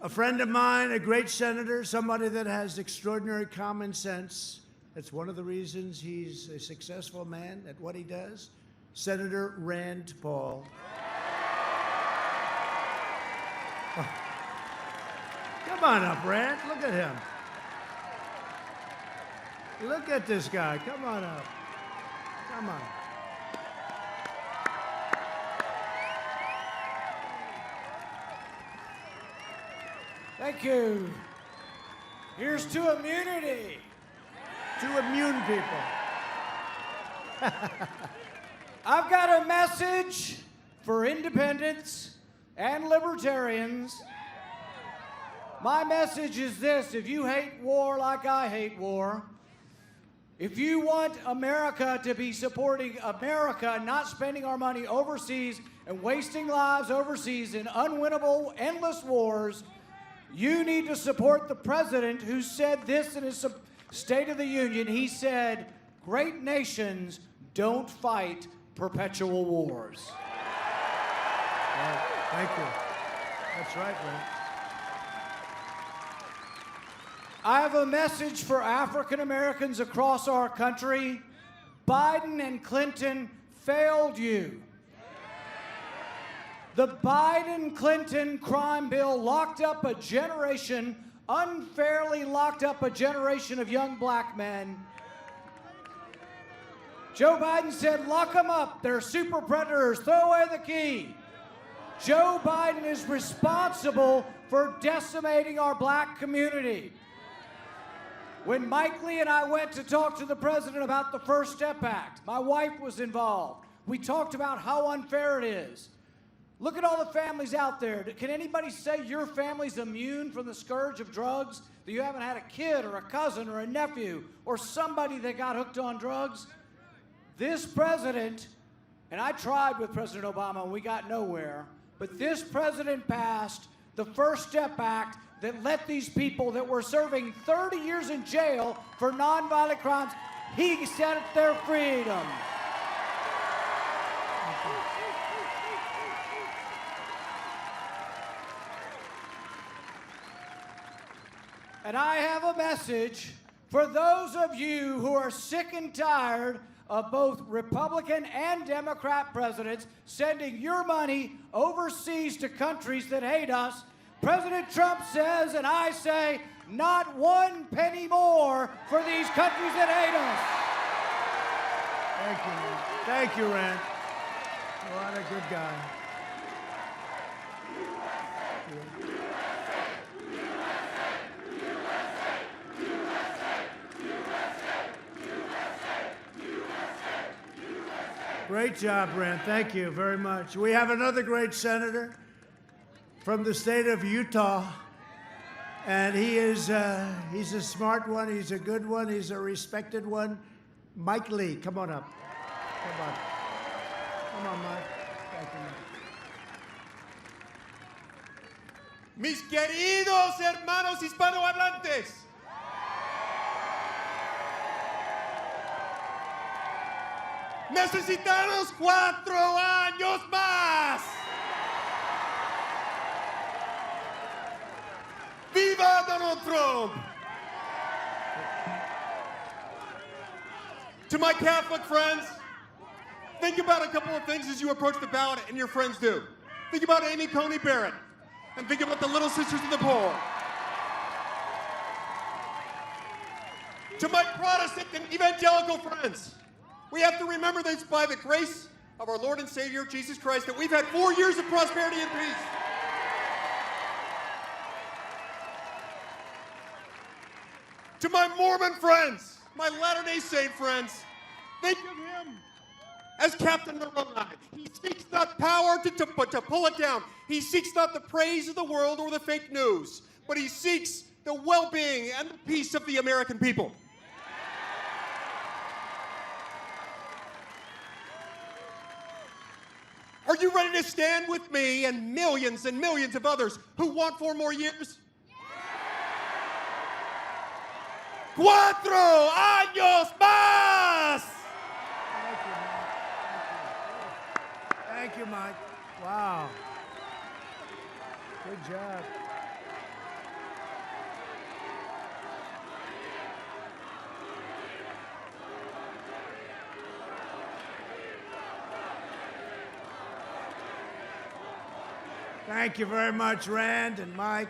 [SPEAKER 1] A friend of mine, a great senator, somebody that has extraordinary common sense. That's one of the reasons he's a successful man at what he does. Senator Rand Paul. Oh. Come on up, Rand. Look at him. Look at this guy. Come on up. Come on.
[SPEAKER 12] Thank you. Here's to immunity.
[SPEAKER 1] To immune people.
[SPEAKER 12] I've got a message for independents and libertarians. My message is this: if you hate war like I hate war, if you want America to be supporting America, not spending our money overseas and wasting lives overseas in unwinnable, endless wars, you need to support the president who said this in his State of the Union. He said, "Great nations don't fight perpetual wars."
[SPEAKER 1] Thank you. That's right, Rand.
[SPEAKER 12] I have a message for African Americans across our country. Biden and Clinton failed you. The Biden-Clinton crime bill locked up a generation, unfairly locked up a generation of young black men. Joe Biden said, lock them up. They're super predators. Throw away the key. Joe Biden is responsible for decimating our black community. When Mike Lee and I went to talk to the president about the First Step Act, my wife was involved. We talked about how unfair it is. Look at all the families out there. Can anybody say your family's immune from the scourge of drugs? That you haven't had a kid or a cousin or a nephew or somebody that got hooked on drugs? This president, and I tried with President Obama and we got nowhere, but this president passed the First Step Act that let these people that were serving 30 years in jail for nonviolent crimes, he set their freedom. And I have a message for those of you who are sick and tired of both Republican and Democrat presidents sending your money overseas to countries that hate us. President Trump says, and I say, not one penny more for these countries that hate us.
[SPEAKER 1] Thank you, man. Thank you, Rand. What a good guy. Great job, Rand. Thank you very much. We have another great senator from the state of Utah, and he's a smart one. He's a good one. He's a respected one. Mike Lee, come on up. Come on. Come on, Mike. Thank you, Mike.
[SPEAKER 13] Mis queridos hermanos hispanohablantes, necesitamos 4 años más. ¡Viva Donald Trump! To my Catholic friends, think about a couple of things as you approach the ballot and your friends do. Think about Amy Coney Barrett and think about the Little Sisters of the Poor. To my Protestant and evangelical friends, we have to remember that it's by the grace of our Lord and Savior, Jesus Christ, that we've had 4 years of prosperity and peace. To my Mormon friends, my Latter-day Saint friends, think of him as Captain Moroni. He seeks not power but to pull it down. He seeks not the praise of the world or the fake news, but he seeks the well-being and the peace of the American people. Are you ready to stand with me and millions of others who want 4 more years? 4 años más!
[SPEAKER 1] Thank you, Mike. Wow. Good job. Thank you very much, Rand and Mike.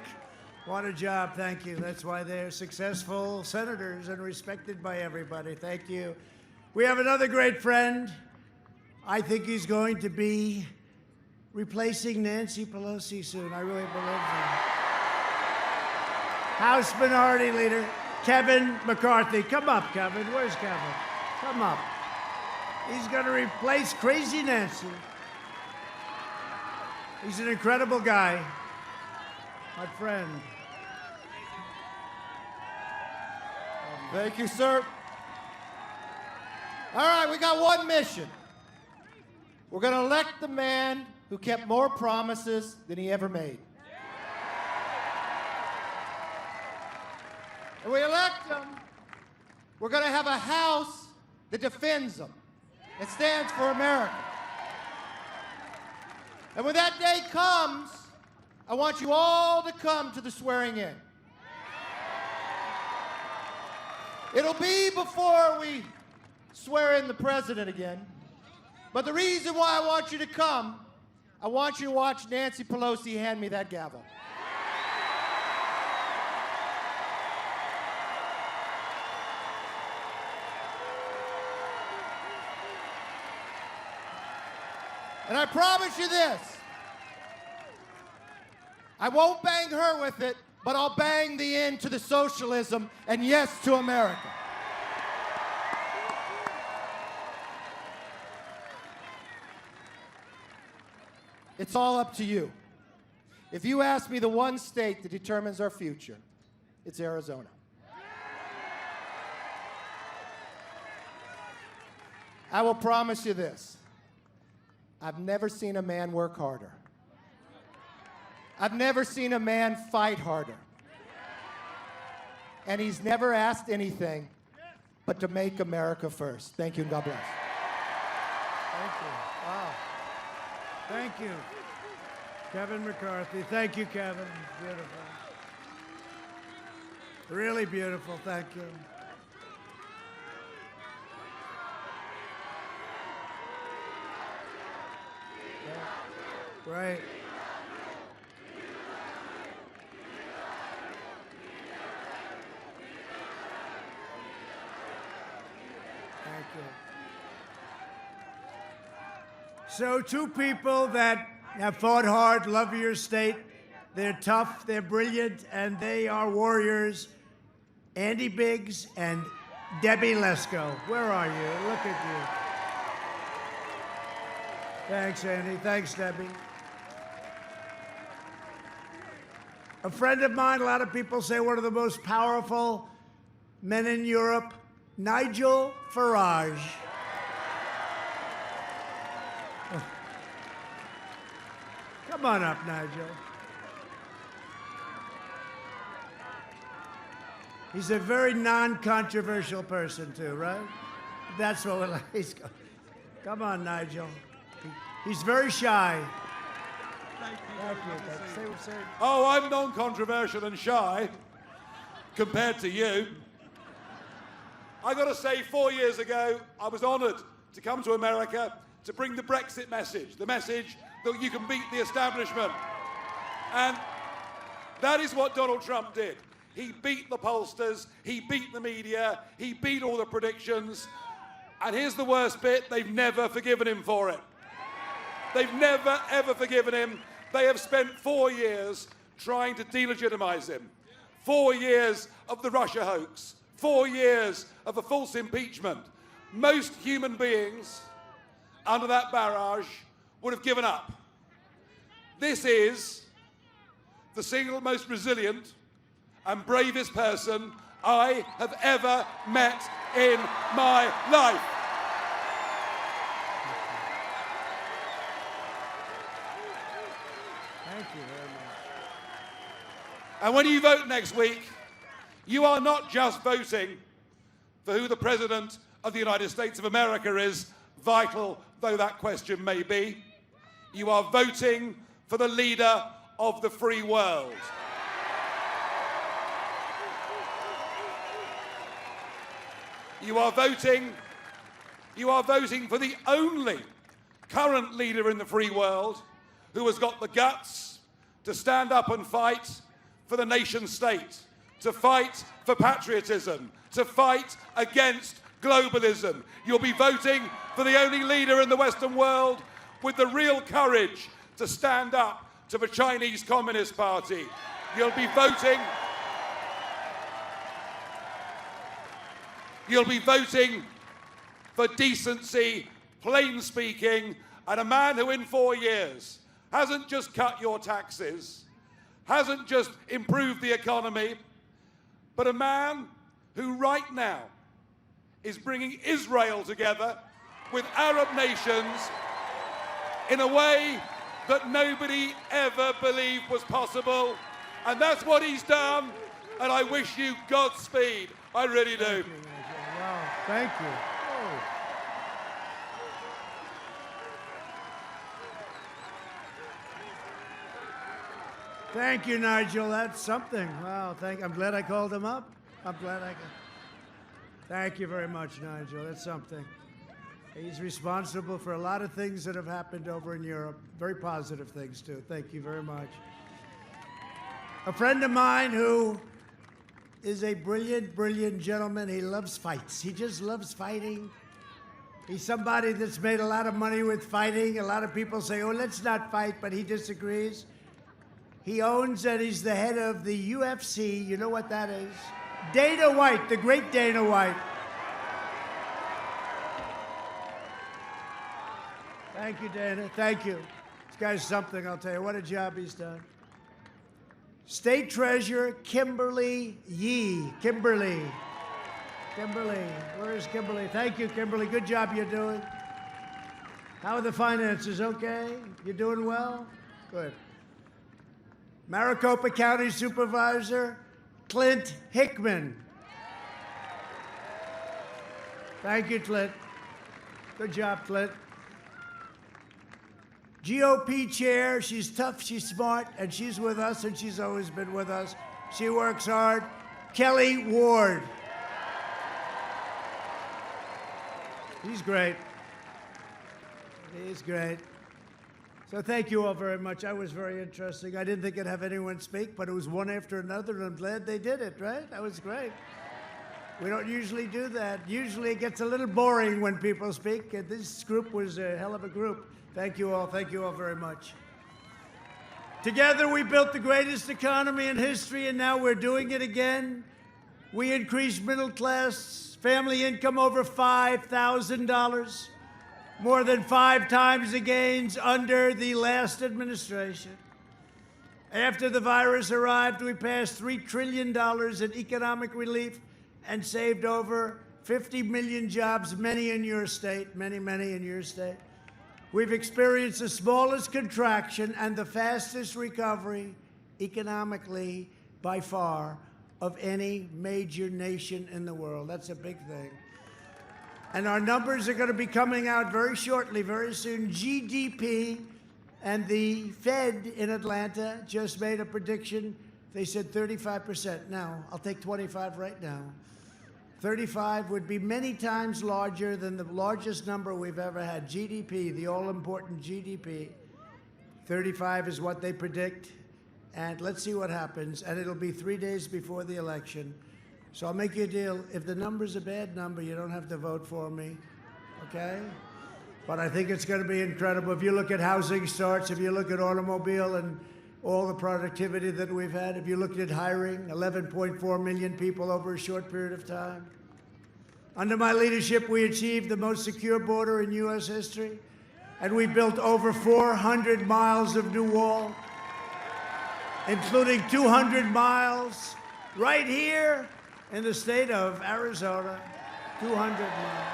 [SPEAKER 1] What a job. Thank you. That's why they're successful senators and respected by everybody. Thank you. We have another great friend. I think he's going to be replacing Nancy Pelosi soon. I really believe that. House Minority Leader Kevin McCarthy. Come up, Kevin. Where's Kevin? Come up. He's going to replace Crazy Nancy. He's an incredible guy, my friend.
[SPEAKER 14] Thank you, sir. All right, we got one mission. We're going to elect the man who kept more promises than he ever made. And we elect him, we're going to have a House that defends him. It stands for America. And when that day comes, I want you all to come to the swearing in. It'll be before we swear in the president again. But the reason why I want you to come, I want you to watch Nancy Pelosi hand me that gavel. And I promise you this, I won't bang her with it, but I'll bang the end to the socialism and yes to America. It's all up to you. If you ask me the one state that determines our future, it's Arizona. I will promise you this. I've never seen a man work harder. I've never seen a man fight harder. And he's never asked anything but to make America first. Thank you and God bless.
[SPEAKER 1] Thank you. Wow. Thank you. Kevin McCarthy. Thank you, Kevin. Beautiful. Really beautiful. Thank you. Yeah. Right. Thank you. So, two people that have fought hard, love your state. They're tough, they're brilliant, and they are warriors. Andy Biggs and Debbie Lesko. Where are you? Look at you. Thanks, Andy. Thanks, Debbie. A friend of mine, a lot of people say one of the most powerful men in Europe, Nigel Farage. Oh. Come on up, Nigel. He's a very non-controversial person, too, right? That's what he's going. Come on, Nigel. He's very shy. Thank you.
[SPEAKER 15] Oh, I'm non-controversial and shy compared to you. I got to say, 4 years ago, I was honored to come to America to bring the Brexit message, the message that you can beat the establishment. And that is what Donald Trump did. He beat the pollsters, he beat the media, he beat all the predictions. And here's the worst bit, they've never forgiven him for it. They've never, ever forgiven him. They have spent 4 years trying to delegitimize him. 4 years of the Russia hoax. 4 years of a false impeachment. Most human beings under that barrage would have given up. This is the single most resilient and bravest person I have ever met in my life.
[SPEAKER 1] Thank you very much.
[SPEAKER 15] And when you vote next week, you are not just voting for who the President of the United States of America is, vital though that question may be. You are voting for the leader of the free world. You are voting for the only current leader in the free world who has got the guts to stand up and fight for the nation state, to fight for patriotism, to fight against globalism. You'll be voting for the only leader in the Western world with the real courage to stand up to the Chinese Communist Party. You'll be voting for decency, plain speaking, and a man who in 4 years hasn't just cut your taxes, hasn't just improved the economy, but a man who right now is bringing Israel together with Arab nations in a way that nobody ever believed was possible. And that's what he's done, and I wish you Godspeed. I really do.
[SPEAKER 1] Wow, thank you. Oh. Thank you, Nigel. That's something. Wow, I'm glad I called him up. I'm glad I could. Thank you very much, Nigel. That's something. He's responsible for a lot of things that have happened over in Europe. Very positive things, too. Thank you very much. A friend of mine who is a brilliant, brilliant gentleman. He loves fights. He just loves fighting. He's somebody that's made a lot of money with fighting. A lot of people say, oh, let's not fight, but he disagrees. He owns and he's the head of the UFC. You know what that is? Dana White, the great Dana White. Thank you, Dana. Thank you. guy's something, I'll tell you. What a job he's done. State Treasurer Kimberly Yee. Kimberly. Where is Kimberly? Thank you, Kimberly. Good job you're doing. How are the finances? Okay? You doing well? Good. Maricopa County Supervisor Clint Hickman. Thank you, Clint. Good job, Clint. GOP chair, she's tough, she's smart, and she's with us, and she's always been with us. She works hard. Kelly Ward. He's great. He's great. So thank you all very much. That was very interesting. I didn't think I'd have anyone speak, but it was one after another, and I'm glad they did it, right? That was great. We don't usually do that. Usually it gets a little boring when people speak. This group was a hell of a group. Thank you all. Thank you all very much. Together we built the greatest economy in history, and now we're doing it again. We increased middle class family income over $5,000, more than 5 times the gains under the last administration. After the virus arrived, we passed $3 trillion in economic relief and saved over 50 million jobs, many in your state, many in your state. We've experienced the smallest contraction and the fastest recovery economically by far of any major nation in the world. That's a big thing. And our numbers are going to be coming out very shortly, very soon. GDP, and the Fed in Atlanta just made a prediction. They said 35%. Now, I'll take 25 right now. 35 would be many times larger than the largest number we've ever had. GDP, the all-important GDP. 35 is what they predict. And let's see what happens. And it'll be 3 days before the election. So I'll make you a deal. If the number's a bad number, you don't have to vote for me, okay? But I think it's going to be incredible. If you look at housing starts, if you look at automobile and all the productivity that we've had, if you look at hiring, 11.4 million people over a short period of time. Under my leadership, we achieved the most secure border in U.S. history, and we built over 400 miles of new wall, including 200 miles right here in the state of Arizona, 200 miles.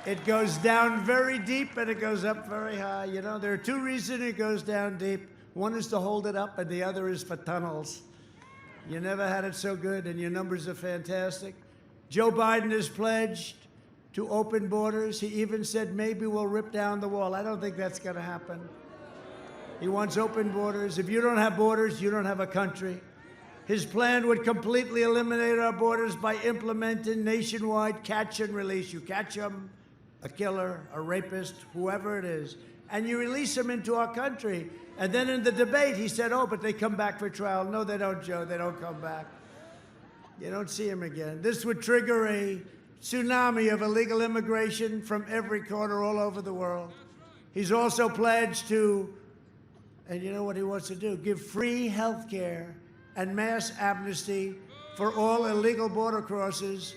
[SPEAKER 1] It goes down very deep and it goes up very high. You know, there are 2 reasons it goes down deep. One is to hold it up and the other is for tunnels. You never had it so good and your numbers are fantastic. Joe Biden has pledged to open borders. He even said maybe we'll rip down the wall. I don't think that's going to happen. He wants open borders. If you don't have borders, you don't have a country. His plan would completely eliminate our borders by implementing nationwide catch and release. You catch them, a killer, a rapist, whoever it is, and you release them into our country. And then in the debate, he said, oh, but they come back for trial. No, they don't, Joe. They don't come back. You don't see them again. This would trigger a tsunami of illegal immigration from every corner all over the world. He's also pledged to, and you know what he wants to do, give free health care and mass amnesty for all illegal border crossers,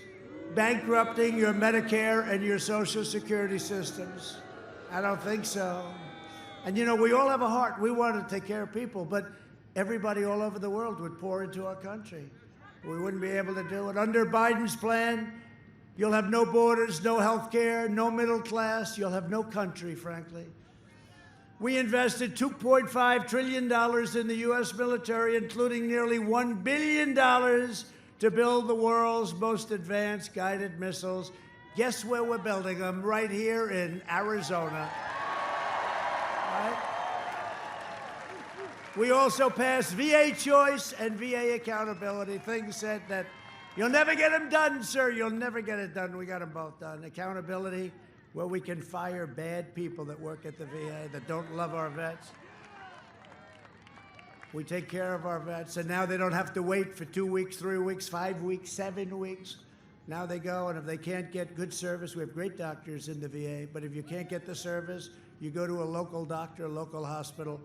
[SPEAKER 1] bankrupting your Medicare and your Social Security systems. I don't think so. And you know, we all have a heart. We want to take care of people, but everybody all over the world would pour into our country. We wouldn't be able to do it. Under Biden's plan, you'll have no borders, no health care, no middle class. You'll have no country, frankly. We invested $2.5 trillion in the U.S. military, including nearly $1 billion to build the world's most advanced guided missiles. Guess where we're building them? Right here in Arizona. Right? We also passed VA choice and VA accountability. Things said that you'll never get them done, sir. You'll never get it done. We got them both done. Accountability, where we can fire bad people that work at the VA that don't love our vets. We take care of our vets, and now they don't have to wait for 2 weeks, 3 weeks, 5 weeks, 7 weeks. Now they go, and if they can't get good service, we have great doctors in the VA, but if you can't get the service, you go to a local doctor, a local hospital.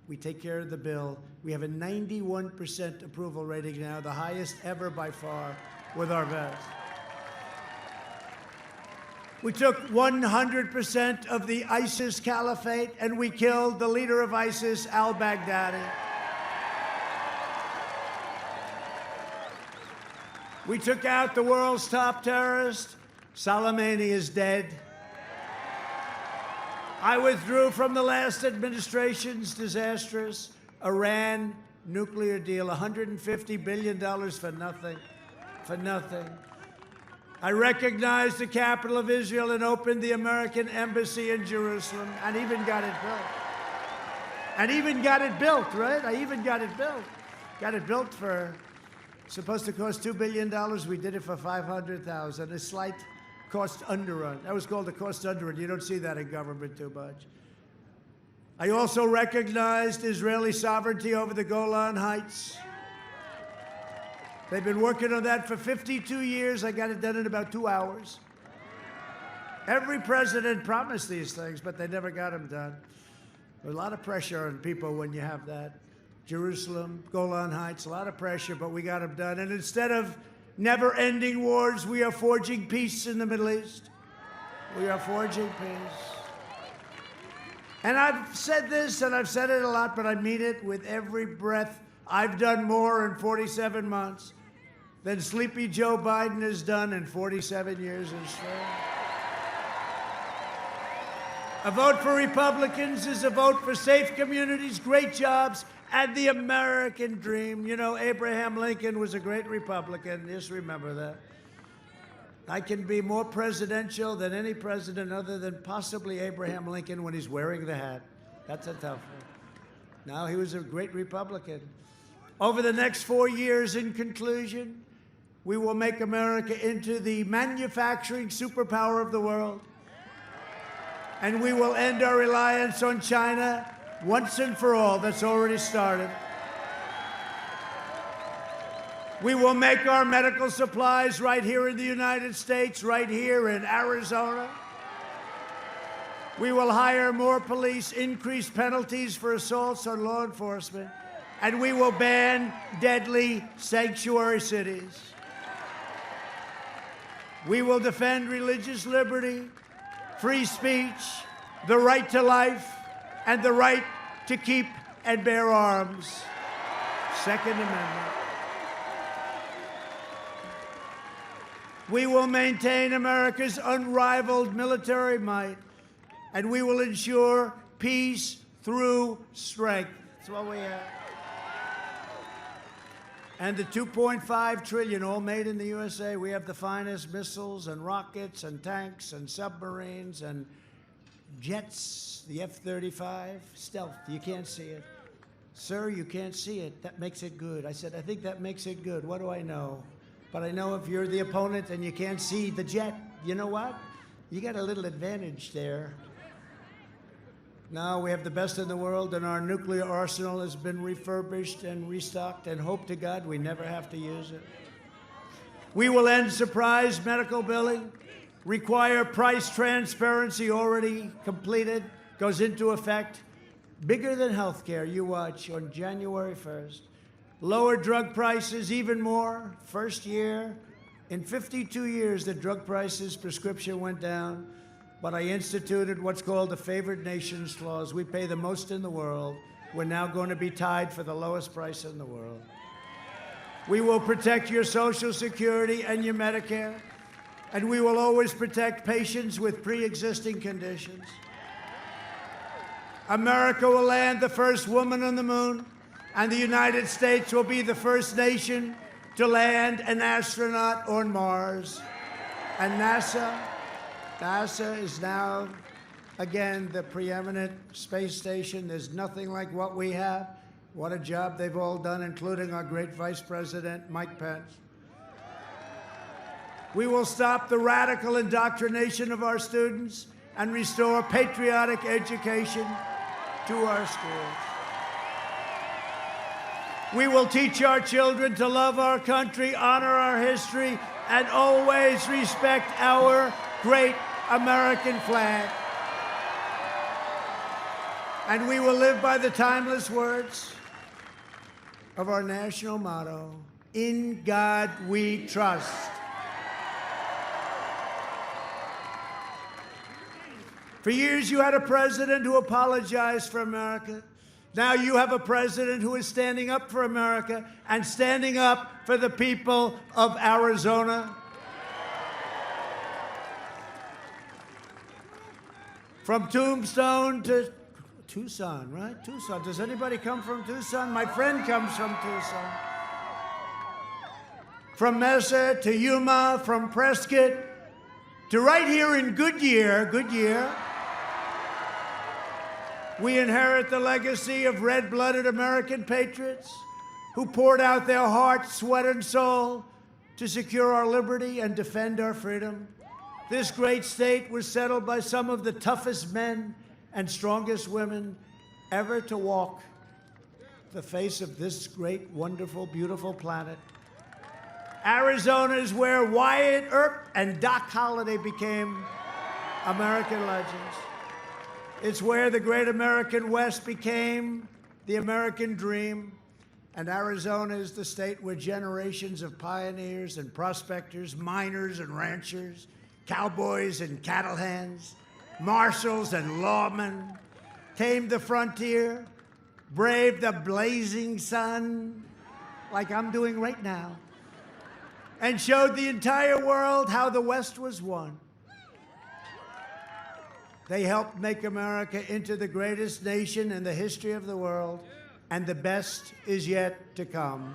[SPEAKER 1] We take care of the bill. We have a 91% approval rating now, the highest ever by far with our vets. We took 100% of the ISIS caliphate, and we killed the leader of ISIS, al-Baghdadi. We took out the world's top terrorist. Soleimani is dead. I withdrew from the last administration's disastrous Iran nuclear deal, $150 billion for nothing, for nothing. I recognized the capital of Israel and opened the American embassy in Jerusalem and even got it built. And even got it built, right? I even got it built. Got it built for, supposed to cost $2 billion. We did it for $500,000, a slight cost underrun. That was called a cost underrun. You don't see that in government too much. I also recognized Israeli sovereignty over the Golan Heights. They've been working on that for 52 years. I got it done in about 2 hours. Every president promised these things, but they never got them done. There's a lot of pressure on people when you have that. Jerusalem, Golan Heights, a lot of pressure, but we got them done. And instead of never-ending wars, we are forging peace in the Middle East. We are forging peace. And I've said this, and I've said it a lot, but I mean it with every breath. I've done more in 47 months than Sleepy Joe Biden has done in 47 years in straight. A vote for Republicans is a vote for safe communities, great jobs, and the American dream. You know, Abraham Lincoln was a great Republican. Just remember that. I can be more presidential than any president other than possibly Abraham Lincoln when he's wearing the hat. That's a tough one. No, he was a great Republican. Over the next 4 years, in conclusion, we will make America into the manufacturing superpower of the world. And we will end our reliance on China once and for all. That's already started. We will make our medical supplies right here in the United States, right here in Arizona. We will hire more police, increase penalties for assaults on law enforcement, and we will ban deadly sanctuary cities. We will defend religious liberty, free speech, the right to life, and the right to keep and bear arms. Second Amendment. We will maintain America's unrivaled military might, and we will ensure peace through strength. That's what we have. And the $2.5 trillion, all made in the USA. We have the finest missiles and rockets and tanks and submarines and jets, the F-35, stealth. You can't see it. Sir, you can't see it. That makes it good. I said, I think that makes it good. What do I know? But I know if you're the opponent and you can't see the jet, you know what? You got a little advantage there. Now we have the best in the world, and our nuclear arsenal has been refurbished and restocked, and hope to God we never have to use it. We will end surprise medical billing, require price transparency already completed, goes into effect, bigger than health care, you watch, on January 1st. Lower drug prices even more, first year. In 52 years, the drug prices, prescription went down. But I instituted what's called the favored nations clause. We pay the most in the world. We're now going to be tied for the lowest price in the world. We will protect your Social Security and your Medicare. And we will always protect patients with pre-existing conditions. America will land the first woman on the moon, and the United States will be the first nation to land an astronaut on Mars. And NASA is now, again, the preeminent space station. There's nothing like what we have. What a job they've all done, including our great Vice President, Mike Pence. We will stop the radical indoctrination of our students and restore patriotic education to our schools. We will teach our children to love our country, honor our history, and always respect our great American flag. And we will live by the timeless words of our national motto, "In God we trust." For years, you had a president who apologized for America. Now you have a president who is standing up for America and standing up for the people of Arizona. From Tombstone to Tucson, right? Tucson. Does anybody come from Tucson? My friend comes from Tucson. From Mesa to Yuma, from Prescott to right here in Goodyear, we inherit the legacy of red-blooded American patriots who poured out their heart, sweat, and soul to secure our liberty and defend our freedom. This great state was settled by some of the toughest men and strongest women ever to walk the face of this great, wonderful, beautiful planet. Arizona is where Wyatt Earp and Doc Holliday became American legends. It's where the great American West became the American dream. And Arizona is the state where generations of pioneers and prospectors, miners and ranchers, cowboys and cattle hands, marshals and lawmen tamed the frontier, braved the blazing sun, like I'm doing right now, and showed the entire world how the West was won. They helped make America into the greatest nation in the history of the world, and the best is yet to come.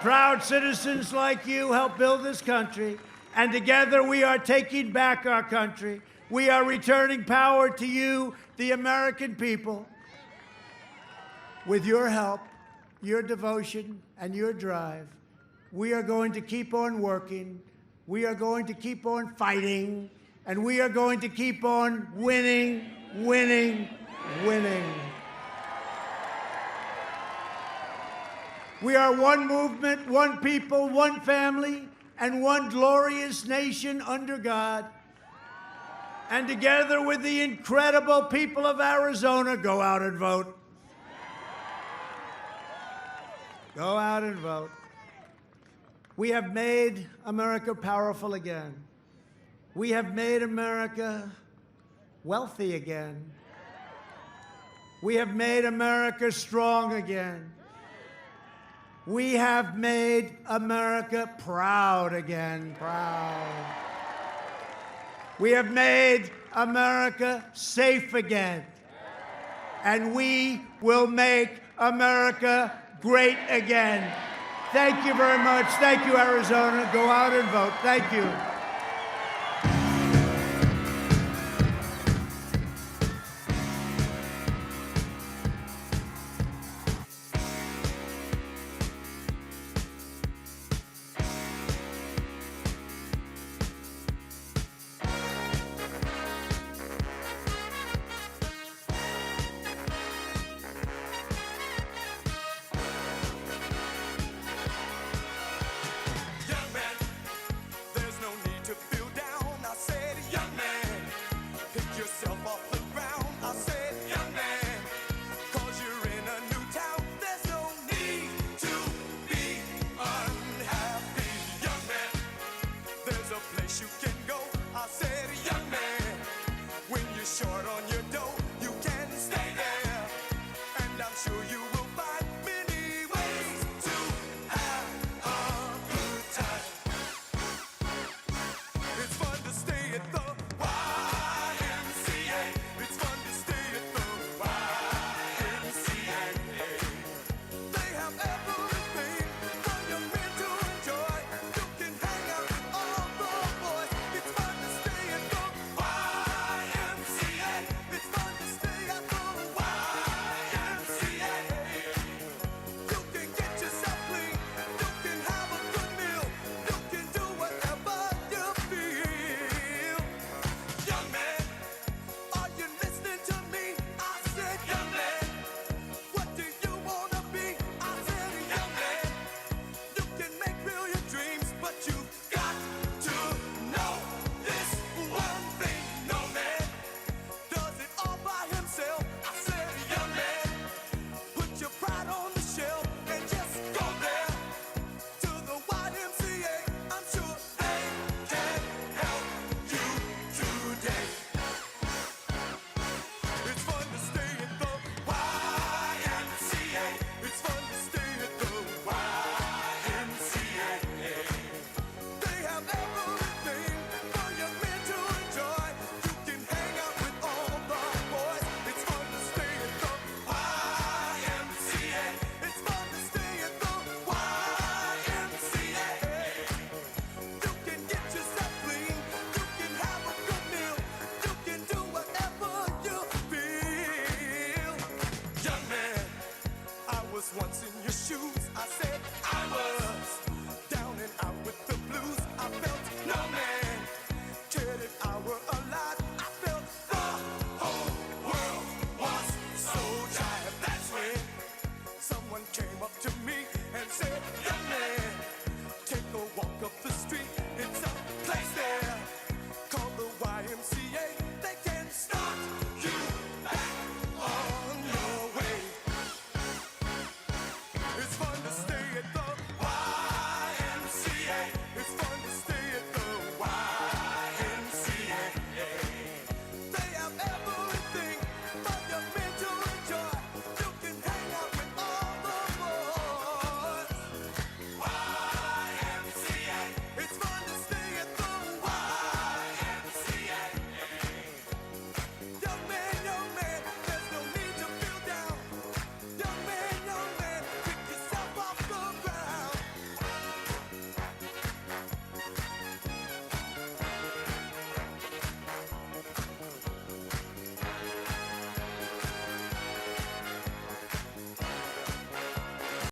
[SPEAKER 1] Proud citizens like you help build this country, and together we are taking back our country. We are returning power to you, the American people. With your help, your devotion, and your drive, we are going to keep on working. We are going to keep on fighting, and we are going to keep on winning, winning, winning. We are one movement, one people, one family, and one glorious nation under God. And together with the incredible people of Arizona, go out and vote. Go out and vote. We have made America powerful again. We have made America wealthy again. We have made America strong again. We have made America proud again, proud. We have made America safe again. And we will make America great again. Thank you very much. Thank you, Arizona. Go out and vote. Thank you.